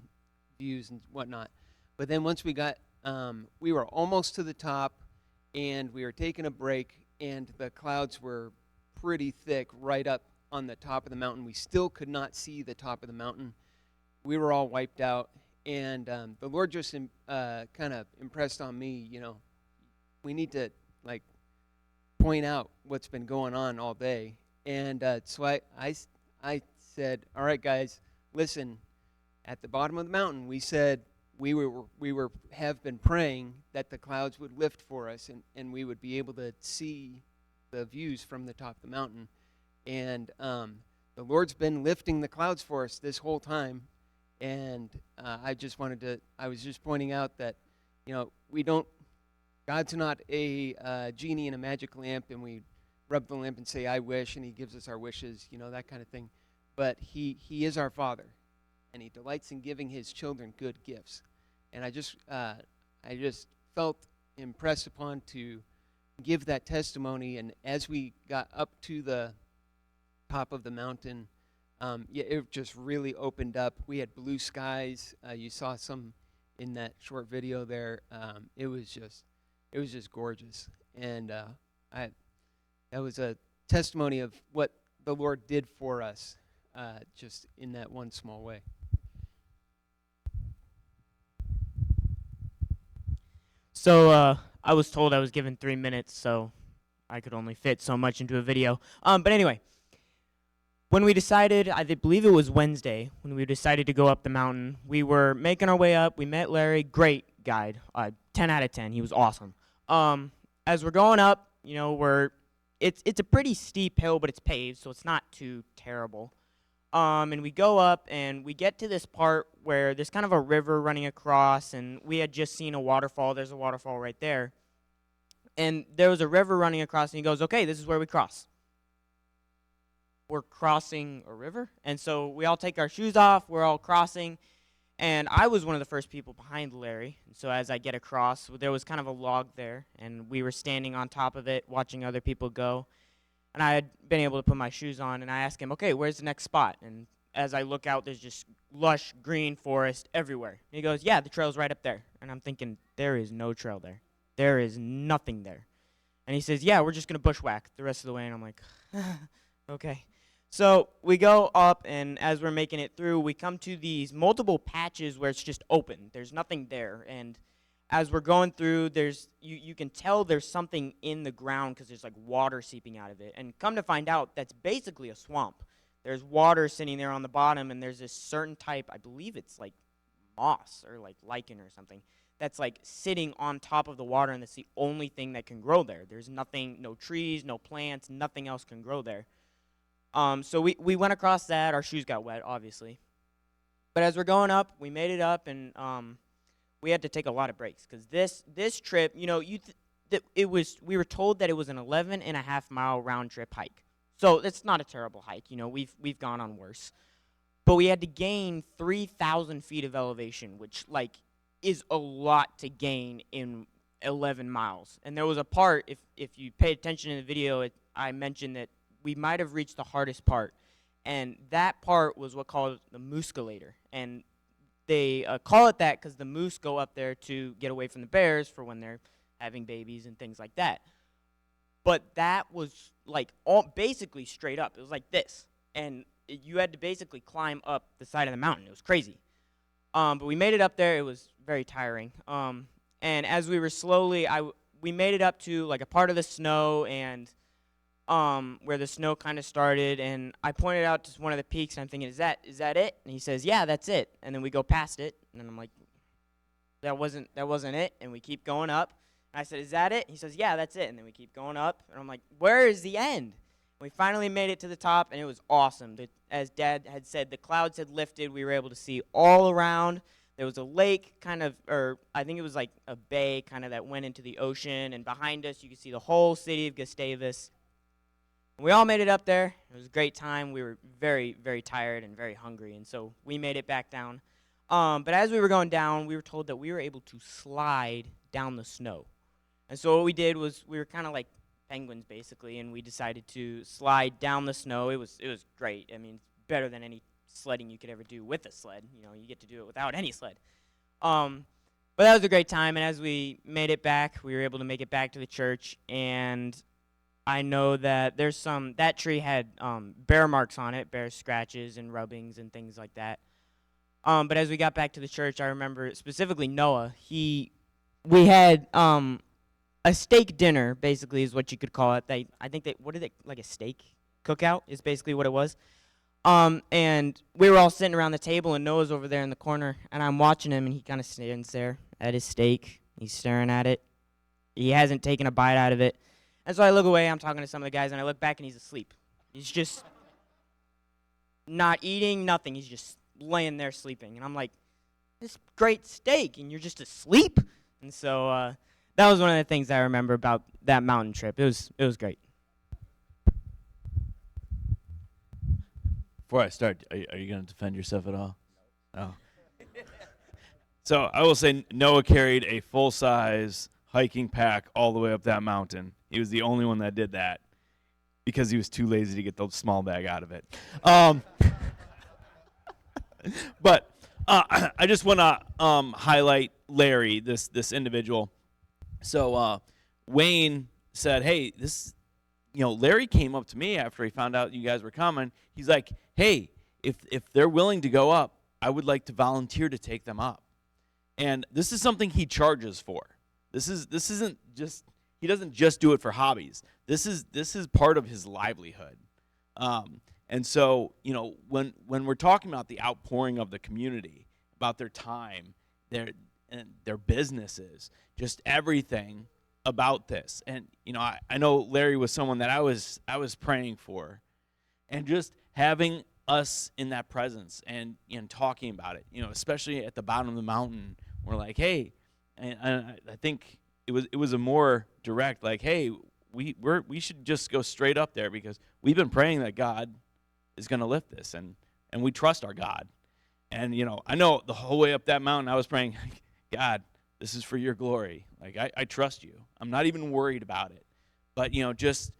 views and whatnot. But then once we were almost to the top, and we were taking a break, and the clouds were pretty thick right up on the top of the mountain. We still could not see the top of the mountain. We were all wiped out, and the Lord just kind of impressed on me, you know, we need to like point out what's been going on all day. And so I said, all right, guys, listen. At the bottom of the mountain, we said we have been praying that the clouds would lift for us, and we would be able to see the views from the top of the mountain. And the Lord's been lifting the clouds for us this whole time. And I was just pointing out that, you know, God's not a genie in a magic lamp, and we rub the lamp and say, I wish, and he gives us our wishes, you know, that kind of thing. But he is our Father, and he delights in giving his children good gifts. And I just felt impressed upon to give that testimony. And as we got up to the top of the mountain, it just really opened up. We had blue skies. You saw some in that short video there. It was just gorgeous. And that was a testimony of what the Lord did for us, just in that one small way. So I was told I was given 3 minutes, so I could only fit so much into a video. But anyway, when we decided, I believe it was Wednesday, when we decided to go up the mountain, we were making our way up. We met Larry, great guide, 10 out of 10. He was awesome. As we're going up, you know, it's a pretty steep hill, but it's paved, so it's not too terrible. And we go up, and we get to this part where there's kind of a river running across, and we had just seen a waterfall. There's a waterfall right there. And there was a river running across, and he goes, okay, this is where we cross. We're crossing a river? And so we all take our shoes off. We're all crossing. And I was one of the first people behind Larry. And so as I get across, there was kind of a log there, and we were standing on top of it, watching other people go. And I had been able to put my shoes on, and I asked him, okay, where's the next spot? And as I look out, there's just lush green forest everywhere. And he goes, yeah, the trail's right up there. And I'm thinking, there is no trail there. There is nothing there. And he says, yeah, we're just going to bushwhack the rest of the way. And I'm like, okay. So we go up, and as we're making it through, we come to these multiple patches where it's just open. There's nothing there. And as we're going through, you can tell there's something in the ground because there's like water seeping out of it. And come to find out, that's basically a swamp. There's water sitting there on the bottom, and there's this certain type, I believe it's like moss or like lichen or something, that's like sitting on top of the water, and it's the only thing that can grow there. There's nothing, no trees, no plants, nothing else can grow there. So we went across that. Our shoes got wet, obviously. But as we're going up, we made it up, and we had to take a lot of breaks because this trip, you know, we were told that it was an 11.5 mile round trip hike. So it's not a terrible hike. You know, we've gone on worse. But we had to gain 3,000 feet of elevation, which like is a lot to gain in 11 miles. And there was a part, if you paid attention in the video, I mentioned that we might have reached the hardest part. And that part was what called the mooscalator. And they call it that because the moose go up there to get away from the bears for when they're having babies and things like that. But that was like basically straight up. It was like this. And you had to basically climb up the side of the mountain. It was crazy. But we made it up there. It was very tiring. And as we were slowly, we made it up to like a part of the snow and where the snow kind of started. And I pointed out to one of the peaks. And I'm thinking, is that it? And he says, yeah, that's it. And then we go past it. And then I'm like, that wasn't it. And we keep going up. And I said, is that it? He says, yeah, that's it. And then we keep going up. And I'm like, where is the end? We finally made it to the top, and it was awesome. As Dad had said, the clouds had lifted. We were able to see all around. There was a lake kind of, or I think it was like a bay kind of that went into the ocean. And behind us, you could see the whole city of Gustavus. And we all made it up there. It was a great time. We were very, very tired and very hungry, and so we made it back down. But as we were going down, we were told that we were able to slide down the snow. And so what we did was we were kind of like penguins basically, and we decided to slide down the snow. It was great. I mean, it's better than any sledding you could ever do with a sled. You know, you get to do it without any sled. But that was a great time, and as we made it back, we were able to make it back to the church, and I know that that tree had bear marks on it, bear scratches and rubbings and things like that. But as we got back to the church, I remember specifically Noah, we had a steak dinner, basically, is what you could call it. Like a steak cookout is basically what it was. And we were all sitting around the table, and Noah's over there in the corner, and I'm watching him, and he kind of stands there at his steak. He's staring at it. He hasn't taken a bite out of it. And so I look away, I'm talking to some of the guys, and I look back, and he's asleep. He's just not eating, nothing. He's just laying there sleeping. And I'm like, this great steak, and you're just asleep? And so that was one of the things I remember about that mountain trip. It was great. Before I start, are you going to defend yourself at all? No. So I will say Noah carried a full-size hiking pack all the way up that mountain. He was the only one that did that because he was too lazy to get the small bag out of it. But I just want to highlight Larry, this individual. So Wayne said, hey, Larry came up to me after he found out you guys were coming. He's like, hey, if they're willing to go up, I would like to volunteer to take them up. And this is something he charges for. This isn't just, he doesn't just do it for hobbies. This is part of his livelihood. And so, when we're talking about the outpouring of the community, about their time, their businesses, just everything about this. And I know Larry was someone that I was praying for, and just having us in that presence and talking about it, especially at the bottom of the mountain, we're like, hey, and I think it was a more direct, like, hey, we should just go straight up there because we've been praying that God is going to lift this, and we trust our God. And I know the whole way up that mountain I was praying, God, this is for your glory. Like, I trust you. I'm not even worried about it. But just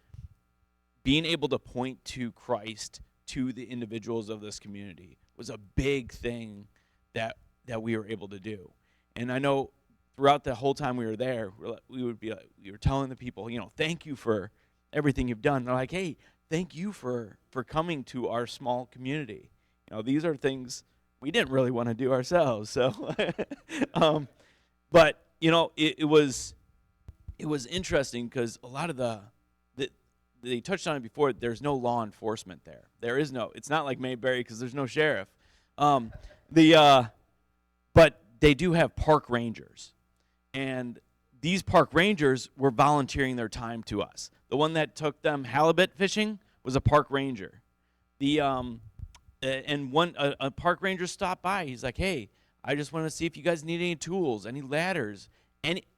being able to point to Christ to the individuals of this community was a big thing that we were able to do. And I know throughout the whole time we were there, we were telling the people, thank you for everything you've done. They're like, hey, thank you for coming to our small community. These are things we didn't really want to do ourselves. So, but it was interesting because a lot of they touched on it before. There's no law enforcement there. There is no. It's not like Mayberry because there's no sheriff. But they do have park rangers, and these park rangers were volunteering their time to us. The one that took them halibut fishing was a park ranger. A park ranger stopped by. He's like, hey, I just want to see if you guys need any tools, any ladders,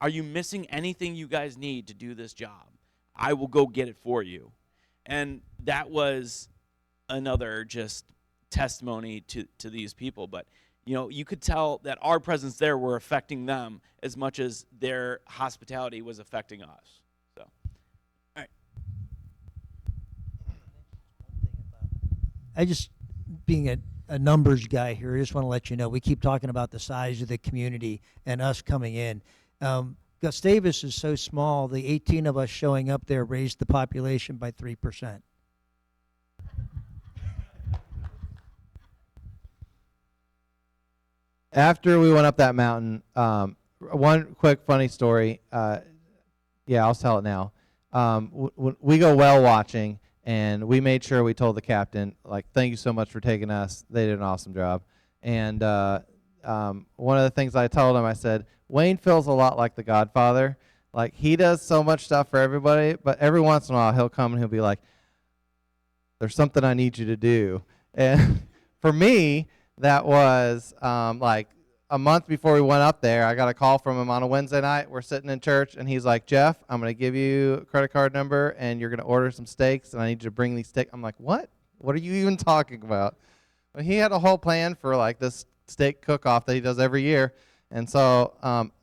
are you missing anything you guys need to do this job? I will go get it for you. And that was another just testimony to these people. But, you could tell that our presence there were affecting them as much as their hospitality was affecting us. So, all right. I just, being a numbers guy here, I just want to let you know, we keep talking about the size of the community and us coming in. Gustavus is so small, the 18 of us showing up there raised the population by 3%. After we went up that mountain, one quick funny story. I'll tell it now. We go whale watching, and we made sure we told the captain, like, thank you so much for taking us. They did an awesome job. And one of the things I told him, I said, Wayne feels a lot like the Godfather. Like, he does so much stuff for everybody, but every once in a while he'll come and he'll be like, there's something I need you to do. And for me, that was like a month before we went up there. I got a call from him on a Wednesday night. We're sitting in church, and he's like, Jeff, I'm going to give you a credit card number, and you're going to order some steaks, and I need you to bring these steaks. I'm like, what? What are you even talking about? Well, he had a whole plan for like this steak cook-off that he does every year. And so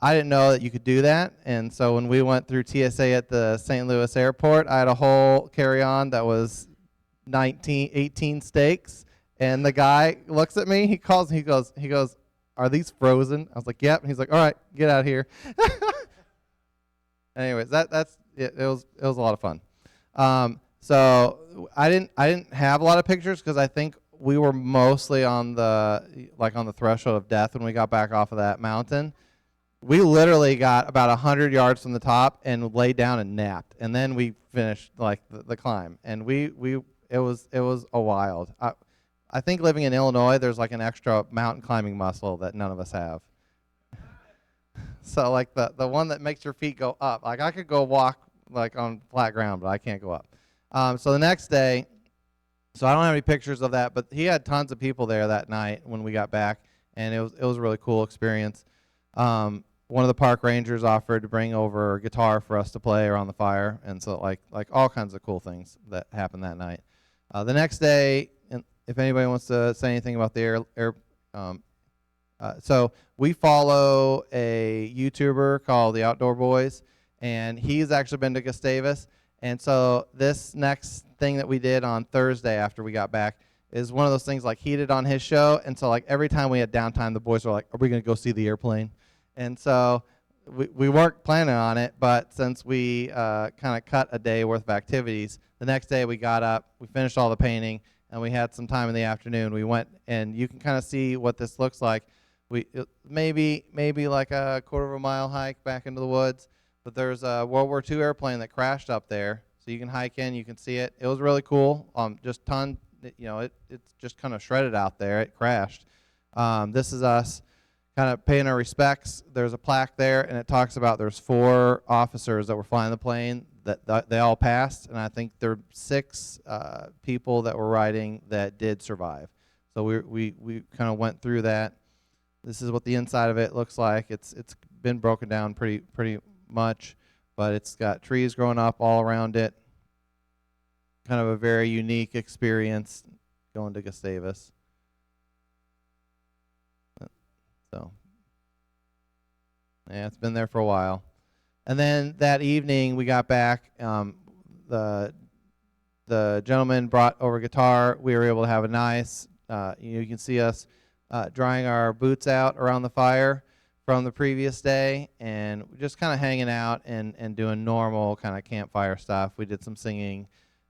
I didn't know that you could do that. And so when we went through TSA at the St. Louis airport, I had a whole carry-on that was 18 steaks. And the guy looks at me, he calls, he goes, are these frozen? I was like, yep. And he's like, all right, get out of here. Anyways, that's it. It was a lot of fun. So I didn't have a lot of pictures because I think we were mostly on the threshold of death when we got back off of that mountain. We literally got about 100 yards from the top and laid down and napped, and then we finished like the climb. And it was a wild. I think living in Illinois, there's like an extra mountain climbing muscle that none of us have. So like the one that makes your feet go up. Like I could go walk like on flat ground, but I can't go up. So the next day, so I don't have any pictures of that, but he had tons of people there that night when we got back, and it was a really cool experience. One of the park rangers offered to bring over a guitar for us to play around the fire, and so like all kinds of cool things that happened that night. The next day, if anybody wants to say anything about the so we follow a YouTuber called The Outdoor Boys, and he's actually been to Gustavus. And so this next thing that we did on Thursday after we got back is one of those things like he did on his show. And so like every time we had downtime, the boys were like, are we going to go see the airplane? And so we weren't planning on it, but since we kind of cut a day worth of activities, the next day we got up, we finished all the painting, and we had some time in the afternoon. We went, and you can kind of see what this looks like. Maybe like a quarter of a mile hike back into the woods. But there's a World War II airplane that crashed up there, so you can hike in, you can see it. It was really cool. It's just kind of shredded out there. It crashed. This is us kind of paying our respects. There's a plaque there, and it talks about there's 4 officers that were flying the plane that they all passed, and I think there are 6 people that were riding that did survive. So we kind of went through that. This is what the inside of it looks like. It's been broken down pretty much, but it's got trees growing up all around it. Kind of a very unique experience going to Gustavus. So yeah, it's been there for a while. And then that evening we got back. The gentleman brought over guitar. We were able to have a nice. You can see us drying our boots out around the fire from the previous day, and just kind of hanging out and doing normal kind of campfire stuff. We did some singing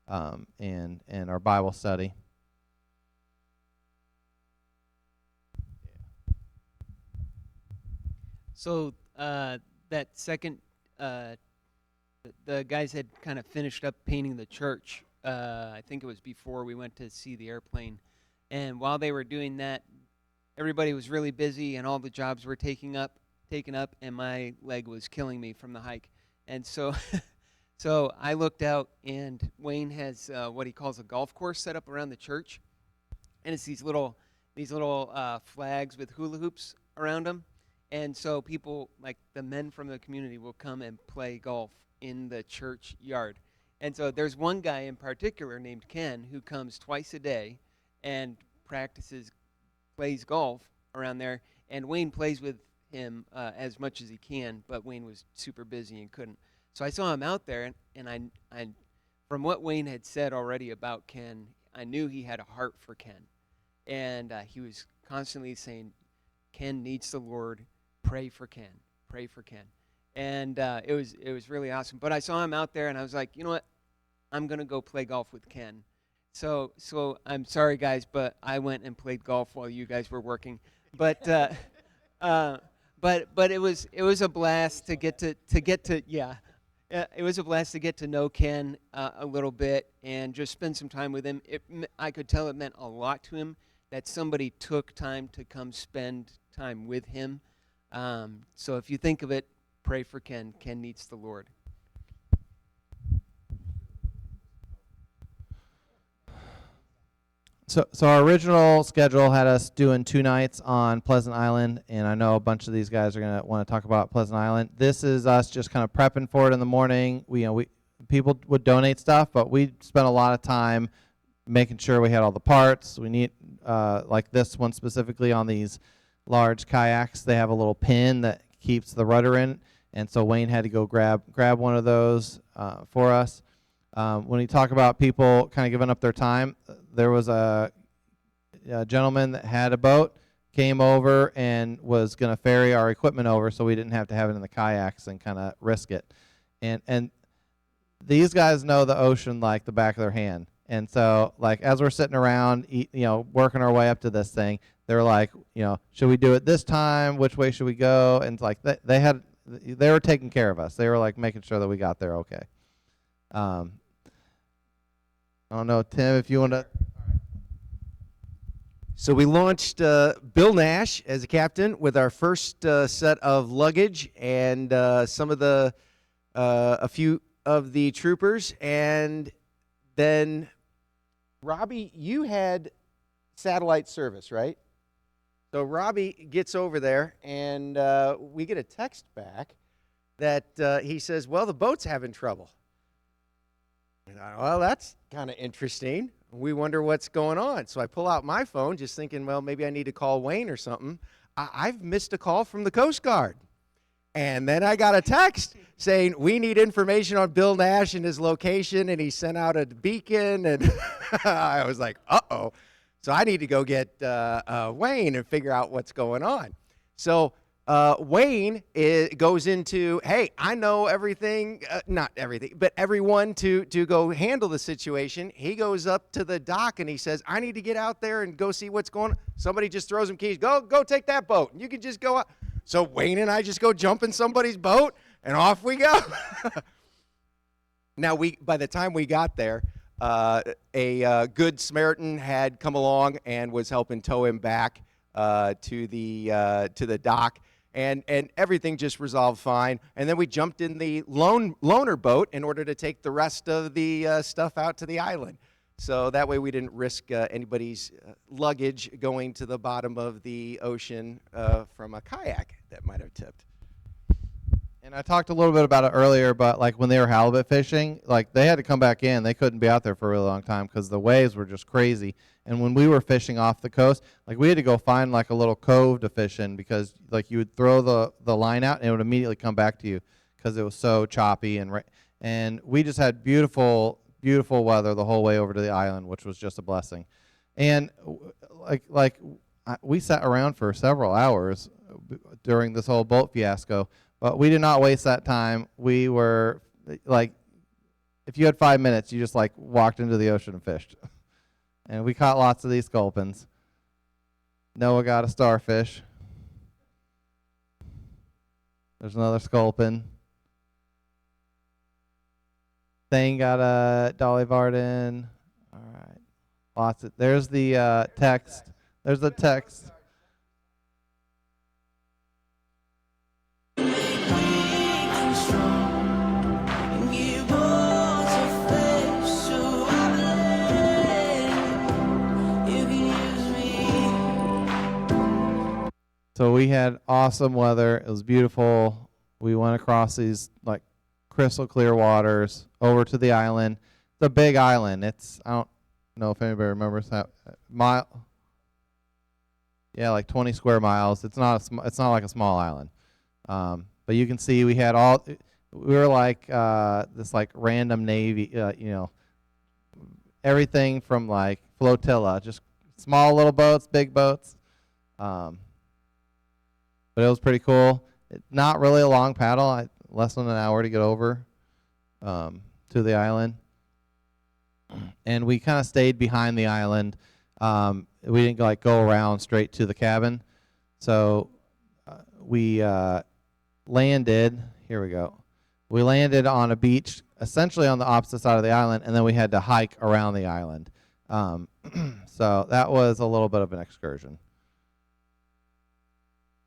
and our Bible study. So that second, the guys had kind of finished up painting the church. I think it was before we went to see the airplane. And while they were doing that, everybody was really busy, and all the jobs were taken up, and my leg was killing me from the hike. And so, so I looked out, and Wayne has what he calls a golf course set up around the church, and it's these little flags with hula hoops around them. And so people, like the men from the community, will come and play golf in the church yard. And so there's one guy in particular named Ken who comes twice a day and plays golf around there. And Wayne plays with him as much as he can, but Wayne was super busy and couldn't. So I saw him out there, and I from what Wayne had said already about Ken, I knew he had a heart for Ken. And he was constantly saying, Ken needs the Lord. Pray for Ken. Pray for Ken. And it was really awesome. But I saw him out there, and I was like, you know what? I'm going to go play golf with Ken. So I'm sorry, guys, but I went and played golf while you guys were working. But but it was a blast to get to yeah. It was a blast to get to know Ken a little bit and just spend some time with him. I could tell it meant a lot to him that somebody took time to come spend time with him. So if you think of it, pray for Ken. Ken needs the Lord. So our original schedule had us doing 2 nights on Pleasant Island, and I know a bunch of these guys are going to want to talk about Pleasant Island. This is us just kind of prepping for it in the morning. People would donate stuff, but we spent a lot of time making sure we had all the parts. We need, like this one specifically on these large kayaks, they have a little pin that keeps the rudder in, and so Wayne had to go grab one of those for us. When you talk about people kind of giving up their time, there was a gentleman that had a boat, came over and was going to ferry our equipment over so we didn't have to have it in the kayaks and kind of risk it. And these guys know the ocean like the back of their hand. And so, like, as we're sitting around, working our way up to this thing, they're like, should we do it this time? Which way should we go? And it's like they were taking care of us. They were like making sure that we got there okay. I don't know, Tim, if you want to. So we launched Bill Nash as a captain with our first set of luggage and a few of the troopers, and then Robbie, you had satellite service, right? So Robbie gets over there, and we get a text back that he says, well, the boat's having trouble. And well, that's kind of interesting. We wonder what's going on. So I pull out my phone just thinking, well, maybe I need to call Wayne or something. I've missed a call from the Coast Guard. And then I got a text saying, we need information on Bill Nash and his location, and he sent out a beacon, and I was like, uh-oh. So I need to go get Wayne and figure out what's going on. So Wayne goes into, hey, I know everything, not everything, but everyone to go handle the situation. He goes up to the dock and he says, I need to get out there and go see what's going on. Somebody just throws him keys. Go take that boat. You can just go out. So Wayne and I just go jump in somebody's boat and off we go. Now, by the time we got there, a good Samaritan had come along and was helping tow him back to the dock. And everything just resolved fine. And then we jumped in the loaner boat in order to take the rest of the stuff out to the island. So that way we didn't risk anybody's luggage going to the bottom of the ocean from a kayak that might have tipped. And I talked a little bit about it earlier, but like when they were halibut fishing, like they had to come back in. They couldn't be out there for a really long time because the waves were just crazy. And when we were fishing off the coast, like we had to go find like a little cove to fish in because like you would throw the line out and it would immediately come back to you because it was so choppy and we just had beautiful weather the whole way over to the island, which was just a blessing. And we sat around for several hours during this whole boat fiasco, but we did not waste that time. We were like, if you had 5 minutes, you just like walked into the ocean and fished. And we caught lots of these sculpins. Noah got a starfish. There's another sculpin. Thane got a Dolly Varden. All right. Lots of, there's the text. There's the text. So we had awesome weather. It was beautiful. We went across these like crystal clear waters over to the island. It's a big island. It's, I don't know if anybody remembers that mile. Yeah, like 20 square miles. It's not it's not like a small island. But you can see we had all, we were like this like random Navy, you know, everything from like flotilla, just small little boats, big boats. But it was pretty cool. Not really a long paddle, less than an hour to get over to the island. And we kind of stayed behind the island. We didn't go around straight to the cabin. So we landed, here we go. We landed on a beach essentially on the opposite side of the island, and then we had to hike around the island. So that was a little bit of an excursion.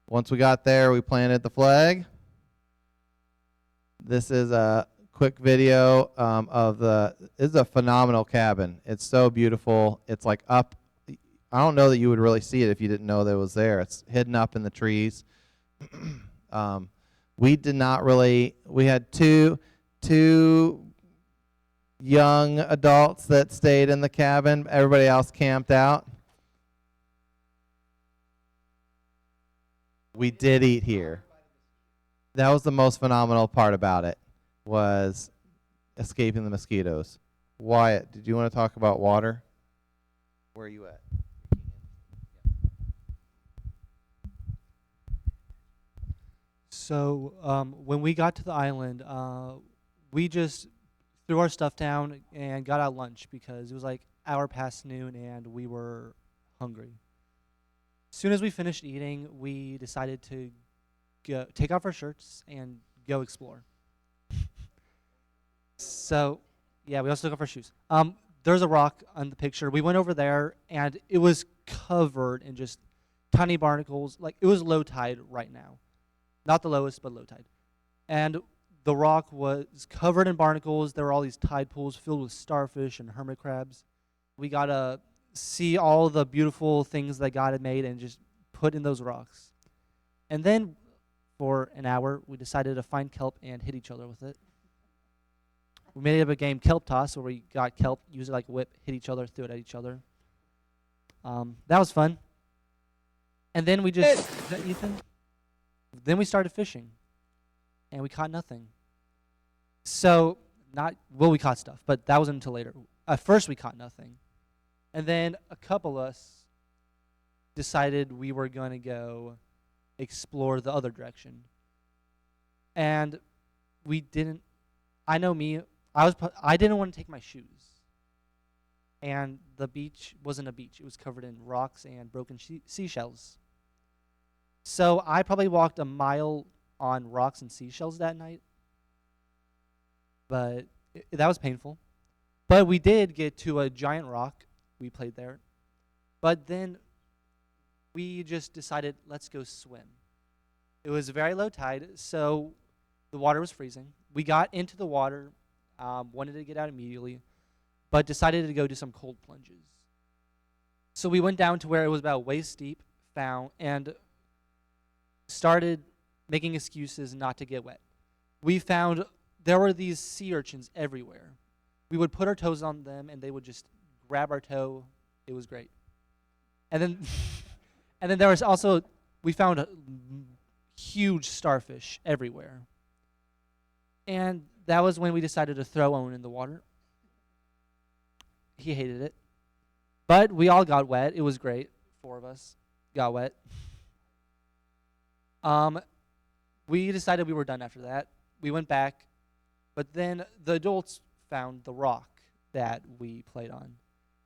Once we got there, we planted the flag. This is a quick video of this is a phenomenal cabin. It's so beautiful. It's like up, I don't know that you would really see it if you didn't know that it was there. It's hidden up in the trees. We did not really, we had two young adults that stayed in the cabin. Everybody else camped out. We did eat here. That was the most phenomenal part about it, was escaping the mosquitoes. Wyatt, did you want to talk about water? Where are you at? So when we got to the island, we just threw our stuff down and got out lunch because it was like hour past noon and we were hungry. As soon as we finished eating, we decided to take off our shirts and go explore. So, yeah, we also took off our shoes. There's a rock on the picture. We went over there, and it was covered in just tiny barnacles. Like, it was low tide right now. Not the lowest, but low tide. And the rock was covered in barnacles. There were all these tide pools filled with starfish and hermit crabs. We got to see all the beautiful things that God had made and just put in those rocks. And then for an hour, we decided to find kelp and hit each other with it. We made it up a game, kelp toss, where we got kelp, used it like a whip, hit each other, threw it at each other. That was fun. And then we just, is that Ethan? Then we started fishing, and we caught nothing. So, we caught stuff, but that wasn't until later. At first, we caught nothing. And then a couple of us decided we were going to go explore the other direction. And we didn't, I know me, I didn't want to take my shoes. And the beach wasn't a beach. It was covered in rocks and broken seashells. So I probably walked a mile on rocks and seashells that night. But that was painful. But we did get to a giant rock. We played there. But then we just decided, let's go swim. It was very low tide, so the water was freezing. We got into the water, wanted to get out immediately, but decided to go do some cold plunges. So we went down to where it was about waist deep, and started making excuses not to get wet. We found there were these sea urchins everywhere. We would put our toes on them, and they would just grab our toe. It was great. And then, and then there was also, we found huge starfish everywhere. And that was when we decided to throw Owen in the water. He hated it. But we all got wet. It was great. 4 of us got wet. We decided we were done after that. We went back. But then the adults found the rock that we played on.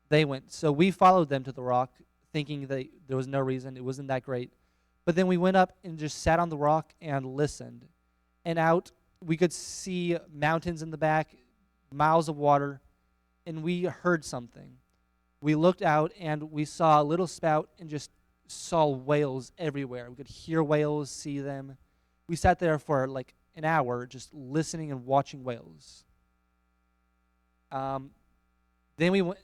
They went. So we followed them to the rock, thinking that there was no reason. It wasn't that great. But then we went up and just sat on the rock and listened. And out, we could see mountains in the back, miles of water, and we heard something. We looked out, and we saw a little spout and just saw whales everywhere. We could hear whales, see them. We sat there for like an hour just listening and watching whales. Then we went,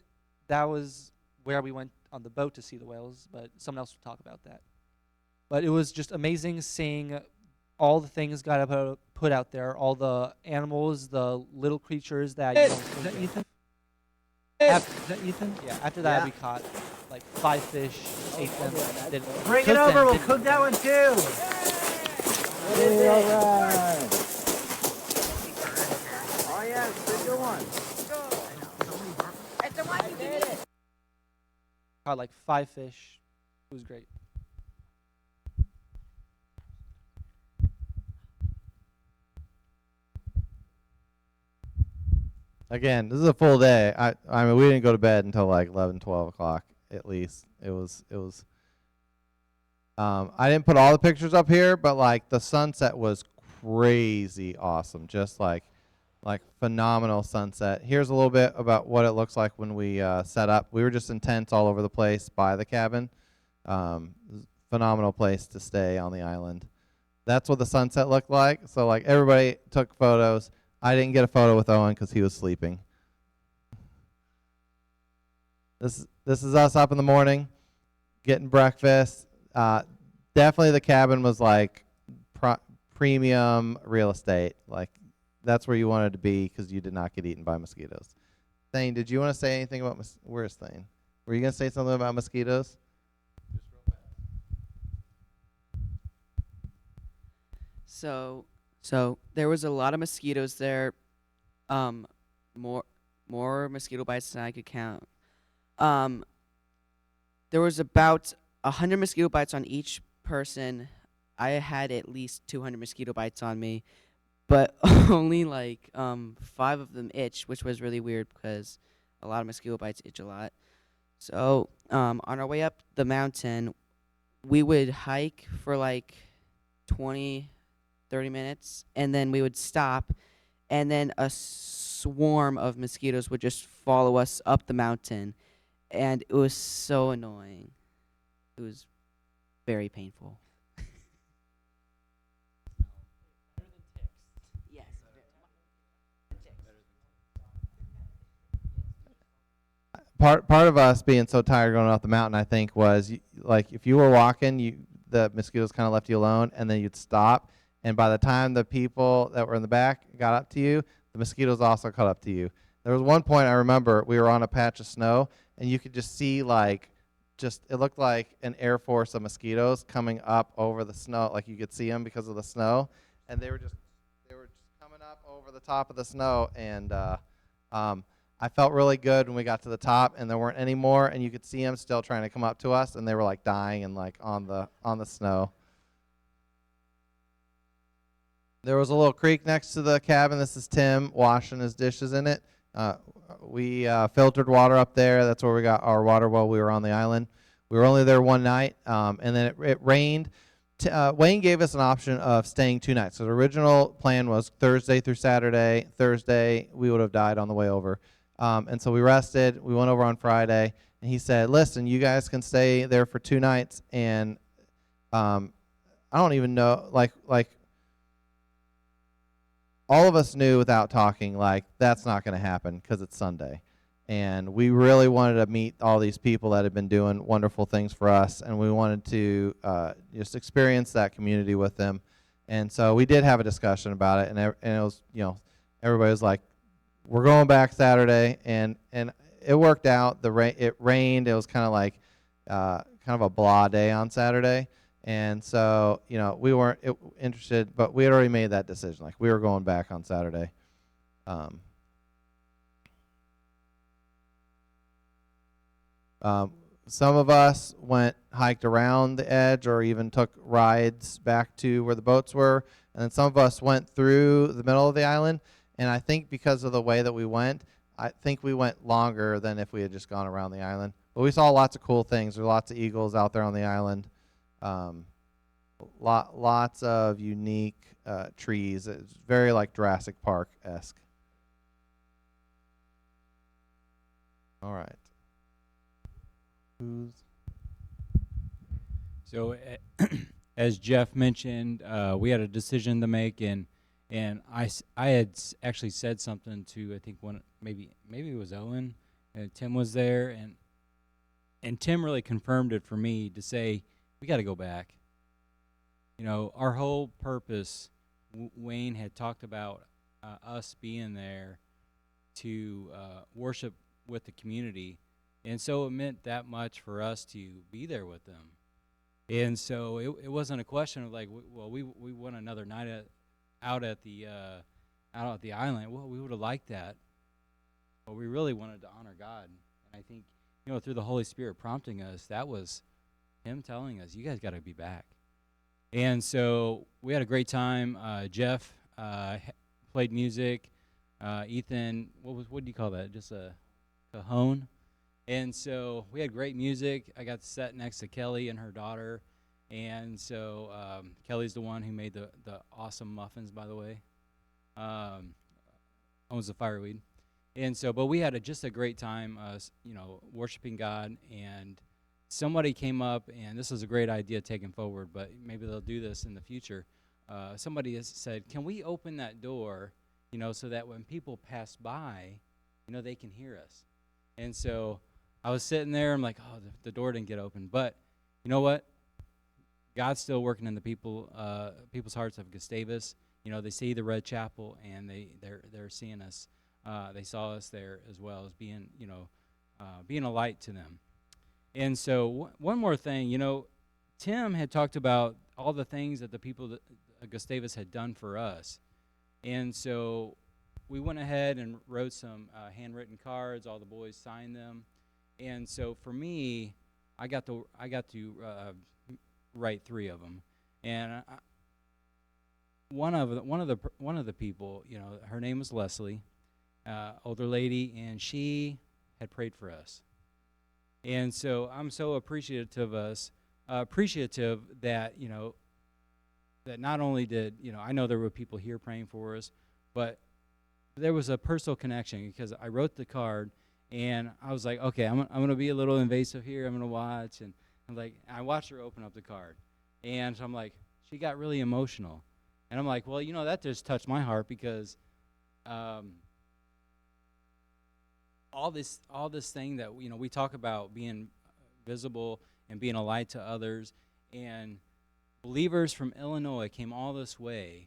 that was where we went on the boat to see the whales, but someone else will talk about that. But it was just amazing seeing all the things got put out there, all the animals, the little creatures that you don't Is that think of. Ethan? Is that Ethan? Yeah, after that Yeah. we caught like 5 fish, ate them, Bring it cooked over. them, We'll didn't cook eat that them. one too. Hey, all right. Oh yeah, it's a good one. Caught like 5 fish. It was great. Again, this is a full day. I mean, we didn't go to bed until like 11, 12 o'clock at least. It was. I didn't put all the pictures up here, but like the sunset was crazy awesome. Just like phenomenal sunset. Here's a little bit about what it looks like when we set up. We were just in tents all over the place by the cabin. Phenomenal place to stay on the island. That's what the sunset looked like. So like everybody took photos. I didn't get a photo with Owen because he was sleeping. This is us up in the morning, getting breakfast. Definitely the cabin was like premium real estate. Like that's where you wanted to be because you did not get eaten by mosquitoes. Thane, did you want to say anything about where's Thane? Were you gonna say something about mosquitoes? So there was a lot of mosquitoes there. More mosquito bites than I could count. There was about 100 mosquito bites on each person. I had at least 200 mosquito bites on me, but only like 5 of them itched, which was really weird because a lot of mosquito bites itch a lot. So on our way up the mountain, we would hike for like 20, 30 minutes, and then we would stop, and then a swarm of mosquitoes would just follow us up the mountain, and it was so annoying. It was very painful. Part of us being so tired going up the mountain, I think, was like if you were walking, the mosquitoes kind of left you alone, and then you'd stop, and by the time the people that were in the back got up to you, the mosquitoes also caught up to you. There was one point I remember we were on a patch of snow, and you could just see it looked like an air force of mosquitoes coming up over the snow, like you could see them because of the snow, and they were just coming up over the top of the snow, and I felt really good when we got to the top and there weren't any more, and you could see them still trying to come up to us, and they were like dying and like on the snow. There was a little creek next to the cabin. This is Tim washing his dishes in it. We filtered water up there. That's where we got our water while we were on the island. We were only there one night, and then it rained. Wayne gave us an option of staying 2 nights. So the original plan was Thursday through Saturday. Thursday, we would have died on the way over. And so we rested. We went over on Friday, and he said, listen, you guys can stay there for 2 nights. And I don't even know, like all of us knew without talking, like, that's not going to happen because it's Sunday. And we really wanted to meet all these people that had been doing wonderful things for us, and we wanted to just experience that community with them. And so we did have a discussion about it, and it was, everybody was like, we're going back Saturday, and it worked out. It rained. It was kind of like kind of a blah day on Saturday. And so, we weren't interested, but we had already made that decision. Like, we were going back on Saturday. Some of us hiked around the edge or even took rides back to where the boats were. And then some of us went through the middle of the island. And I think because of the way that we went, I think we went longer than if we had just gone around the island. But we saw lots of cool things. There were lots of eagles out there on the island. Lots of unique trees. It's very like Jurassic Park-esque. All right. So, as Jeff mentioned, we had a decision to make, and I had actually said something to, I think maybe it was Owen, and Tim was there, and Tim really confirmed it for me to say we got to go back. our whole purpose, Wayne had talked about us being there to worship with the community. And so it meant that much for us to be there with them. And so it wasn't a question of like, we want another night out at the island. Well, we would have liked that, but we really wanted to honor God. And I think, through the Holy Spirit prompting us, that was Him telling us, you guys got to be back. And so we had a great time. Jeff played music. Ethan, what do you call that? Just a cajon. And so we had great music. I got to sit next to Kelly and her daughter. And so Kelly's the one who made the awesome muffins, by the way. Owns the fireweed. And so, but we had just a great time, worshiping God. And somebody came up, and this is a great idea taken forward, but maybe they'll do this in the future. Somebody has said, can we open that door, so that when people pass by, they can hear us. And so I was sitting there, I'm like, oh, the door didn't get open. But you know what? God's still working in the people's hearts of Gustavus. They see the red chapel, and they're seeing us. They saw us there as well as being a light to them. And so one more thing, Tim had talked about all the things that the people that Gustavus had done for us. And so we went ahead and wrote some handwritten cards. All the boys signed them. And so for me, I got to write 3 of them. And one of the people, her name was Leslie, older lady, and she had prayed for us. And so I'm so appreciative that, that not only did, I know there were people here praying for us, but there was a personal connection because I wrote the card and I was like, okay, I'm going to be a little invasive here. I'm going to watch. And I watched her open up the card. And so I'm like, she got really emotional. And I'm like, well, that just touched my heart because all this thing that we talk about being visible and being a light to others, and believers from Illinois came all this way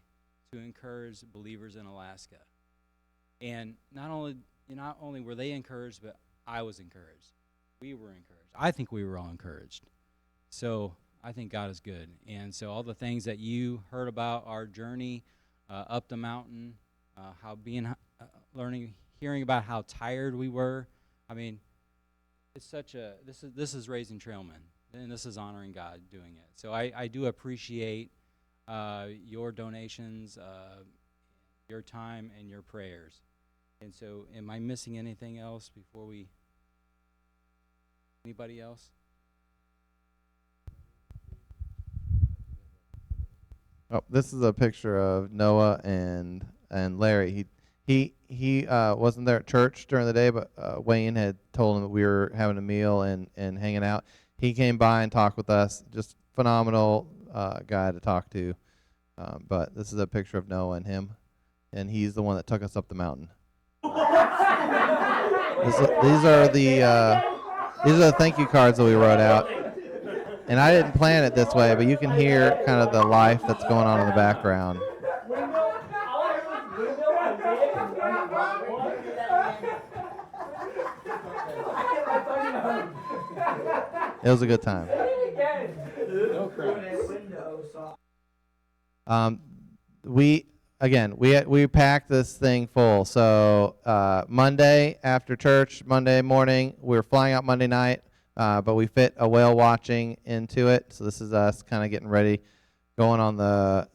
to encourage believers in Alaska. And not only were they encouraged, but I was encouraged. We were encouraged. I think we were all encouraged. So I think God is good. And so all the things that you heard about our journey up the mountain, how hearing about how tired we were. I mean, it's this is raising trailmen, and this is honoring God doing it. So I do appreciate your donations, your time, and your prayers. And so, am I missing anything else before we? Anybody else? Oh, this is a picture of Noah and Larry. He wasn't there at church during the day, but Wayne had told him that we were having a meal and hanging out. He came by and talked with us. Just phenomenal guy to talk to. But this is a picture of Noah and him, and he's the one that took us up the mountain. These are the thank you cards that we wrote out. And I didn't plan it this way, but you can hear kind of the life that's going on in the background. It was a good time. We packed this thing full. So Monday after church, Monday morning, we were flying out Monday night, but we fit a whale watching into it. So this is us kind of getting ready, going on the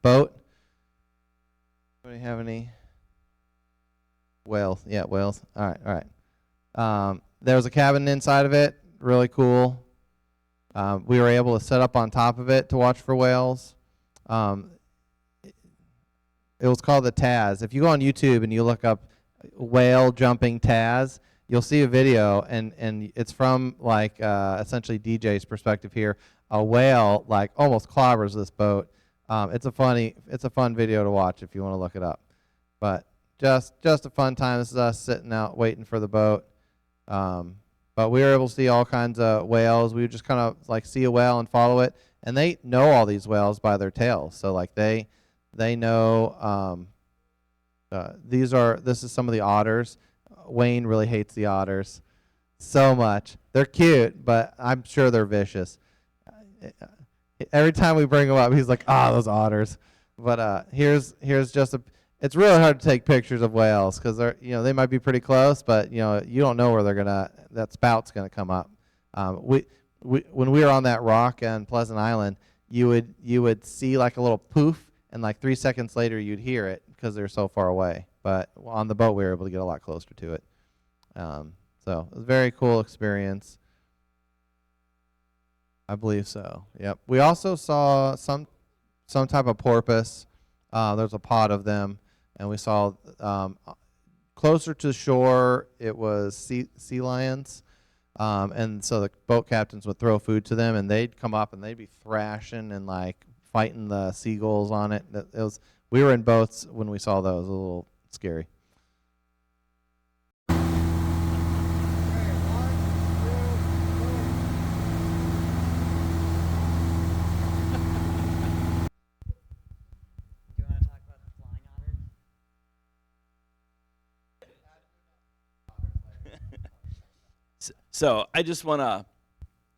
boat. Anybody have any whales? Yeah, whales. All right. There was a cabin inside of it, really cool. We were able to set up on top of it to watch for whales. It was called the Taz. If you go on YouTube and you look up whale jumping Taz, you'll see a video, and it's from like essentially DJ's perspective here. A whale like almost clobbers this boat. It's a fun video to watch if you want to look it up. But just a fun time. This is us sitting out waiting for the boat. But we were able to see all kinds of whales. We would just kind of like see a whale and follow it, and they know all these whales by their tails. So like they know this is some of the otters. Wayne really hates the otters so much. They're cute, but I'm sure they're vicious. Every time we bring them up, he's like, those otters. But here's just it's really hard to take pictures of whales because they might be pretty close, but you don't know where that spout's gonna come up. When we were on that rock on Pleasant Island, you would see like a little poof, and like 3 seconds later you'd hear it because they're so far away. But on the boat we were able to get a lot closer to it. So it was a very cool experience. I believe so. Yep. We also saw some type of porpoise. There's a pod of them, and we saw closer to the shore. It was sea lions, and so the boat captains would throw food to them, and they'd come up and they'd be thrashing and like fighting the seagulls on it. We were in boats when we saw those. A little scary. So I just want to,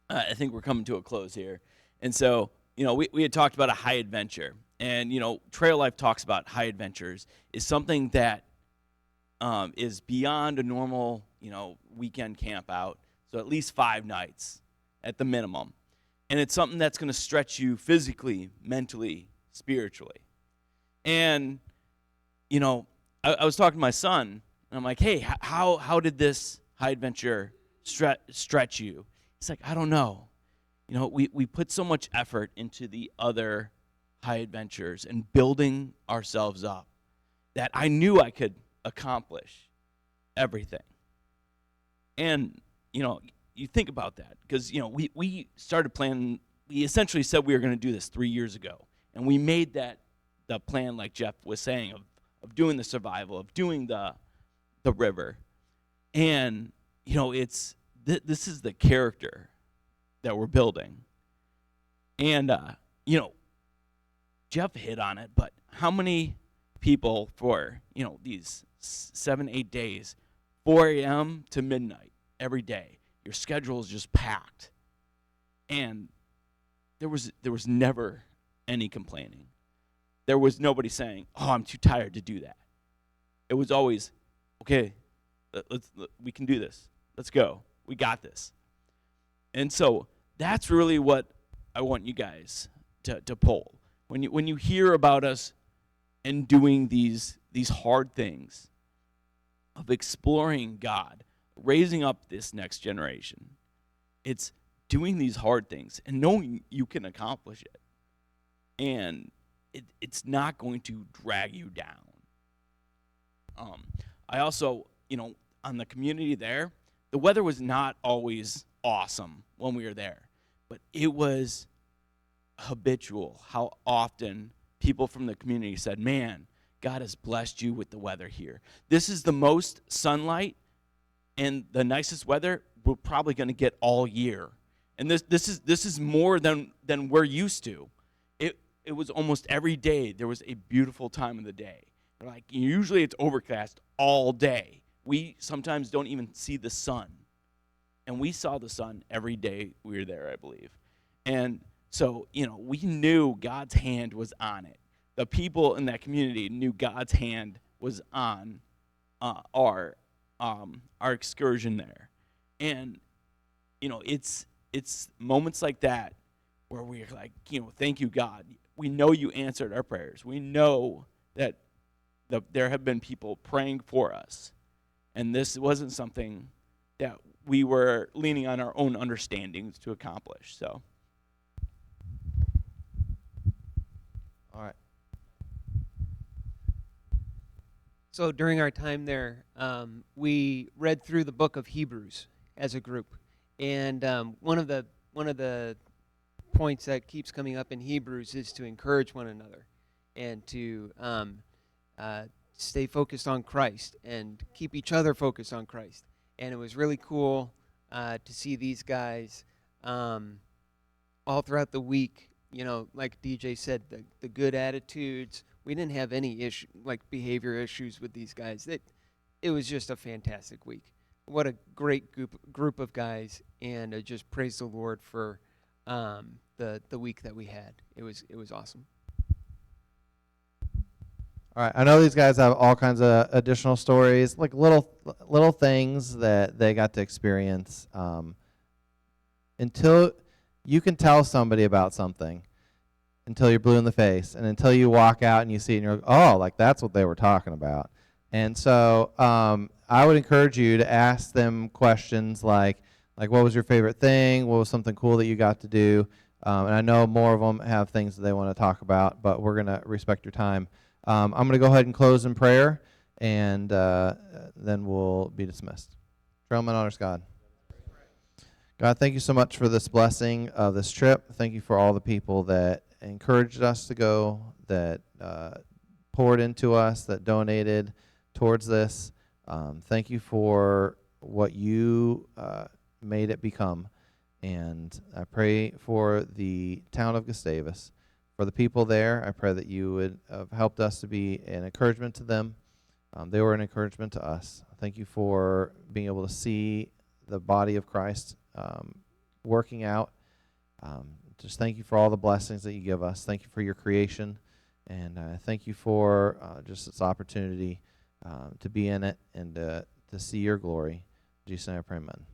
I think we're coming to a close here. And so, we had talked about a high adventure. And, Trail Life talks about high adventures is something that is beyond a normal, weekend camp out. So at least 5 nights at the minimum. And it's something that's going to stretch you physically, mentally, spiritually. And, I was talking to my son, and I'm like, hey, how did this high adventure stretch you? He's like, I don't know. We put so much effort into the other high adventures and building ourselves up that I knew I could accomplish everything. And, you think about that because, we started planning. We essentially said we were going to do this 3 years ago. And we made the plan, like Jeff was saying, of doing the survival, of doing the river. And, this is the character that we're building. And, Jeff hit on it, but how many people for, these 7-8 days, 4 a.m. to midnight every day, your schedule is just packed. And there was never any complaining. There was nobody saying, I'm too tired to do that. It was always, okay, we can do this. Let's go. We got this. And so that's really what I want you guys to pull. When you hear about us and doing these hard things of exploring God, raising up this next generation, it's doing these hard things and knowing you can accomplish it. And it's not going to drag you down. I also, on the community there, the weather was not always awesome when we were there, but it was habitual how often people from the community said, man, God has blessed you with the weather here. This is the most sunlight and the nicest weather we're probably going to get all year. And this is more than we're used to. It was almost every day there was a beautiful time of the day. Like usually it's overcast all day. We sometimes don't even see the sun. And we saw the sun every day we were there, I believe. And so, we knew God's hand was on it. The people in that community knew God's hand was on our excursion there. And, it's moments like that where we're like, thank you, God. We know you answered our prayers. We know that there have been people praying for us. And this wasn't something that we were leaning on our own understandings to accomplish. So, all right. So during our time there, we read through the book of Hebrews as a group, and one of the points that keeps coming up in Hebrews is to encourage one another and to stay focused on Christ and keep each other focused on Christ. And it was really cool to see these guys all throughout the week you know, like DJ said, the good attitudes. We didn't have any issue, like behavior issues with these guys. It was just a fantastic week. What a great group of guys, and just praise the Lord for the week that we had. It was awesome. All right, I know these guys have all kinds of additional stories, like little things that they got to experience. Until you can tell somebody about something, until you're blue in the face, and until you walk out and you see it, and you're like, oh, like that's what they were talking about. And so I would encourage you to ask them questions like what was your favorite thing? What was something cool that you got to do? And I know more of them have things that they want to talk about, but we're going to respect your time. I'm going to go ahead and close in prayer, and then we'll be dismissed. Trailman honors God. God, thank you so much for this blessing of this trip. Thank you for all the people that encouraged us to go, that poured into us, that donated towards this. Thank you for what you made it become. And I pray for the town of Gustavus. For the people there, I pray that you would have helped us to be an encouragement to them. They were an encouragement to us. Thank you for being able to see the body of Christ working out. Just thank you for all the blessings that you give us. Thank you for your creation. And thank you for just this opportunity to be in it and to see your glory. In Jesus' name I pray, amen.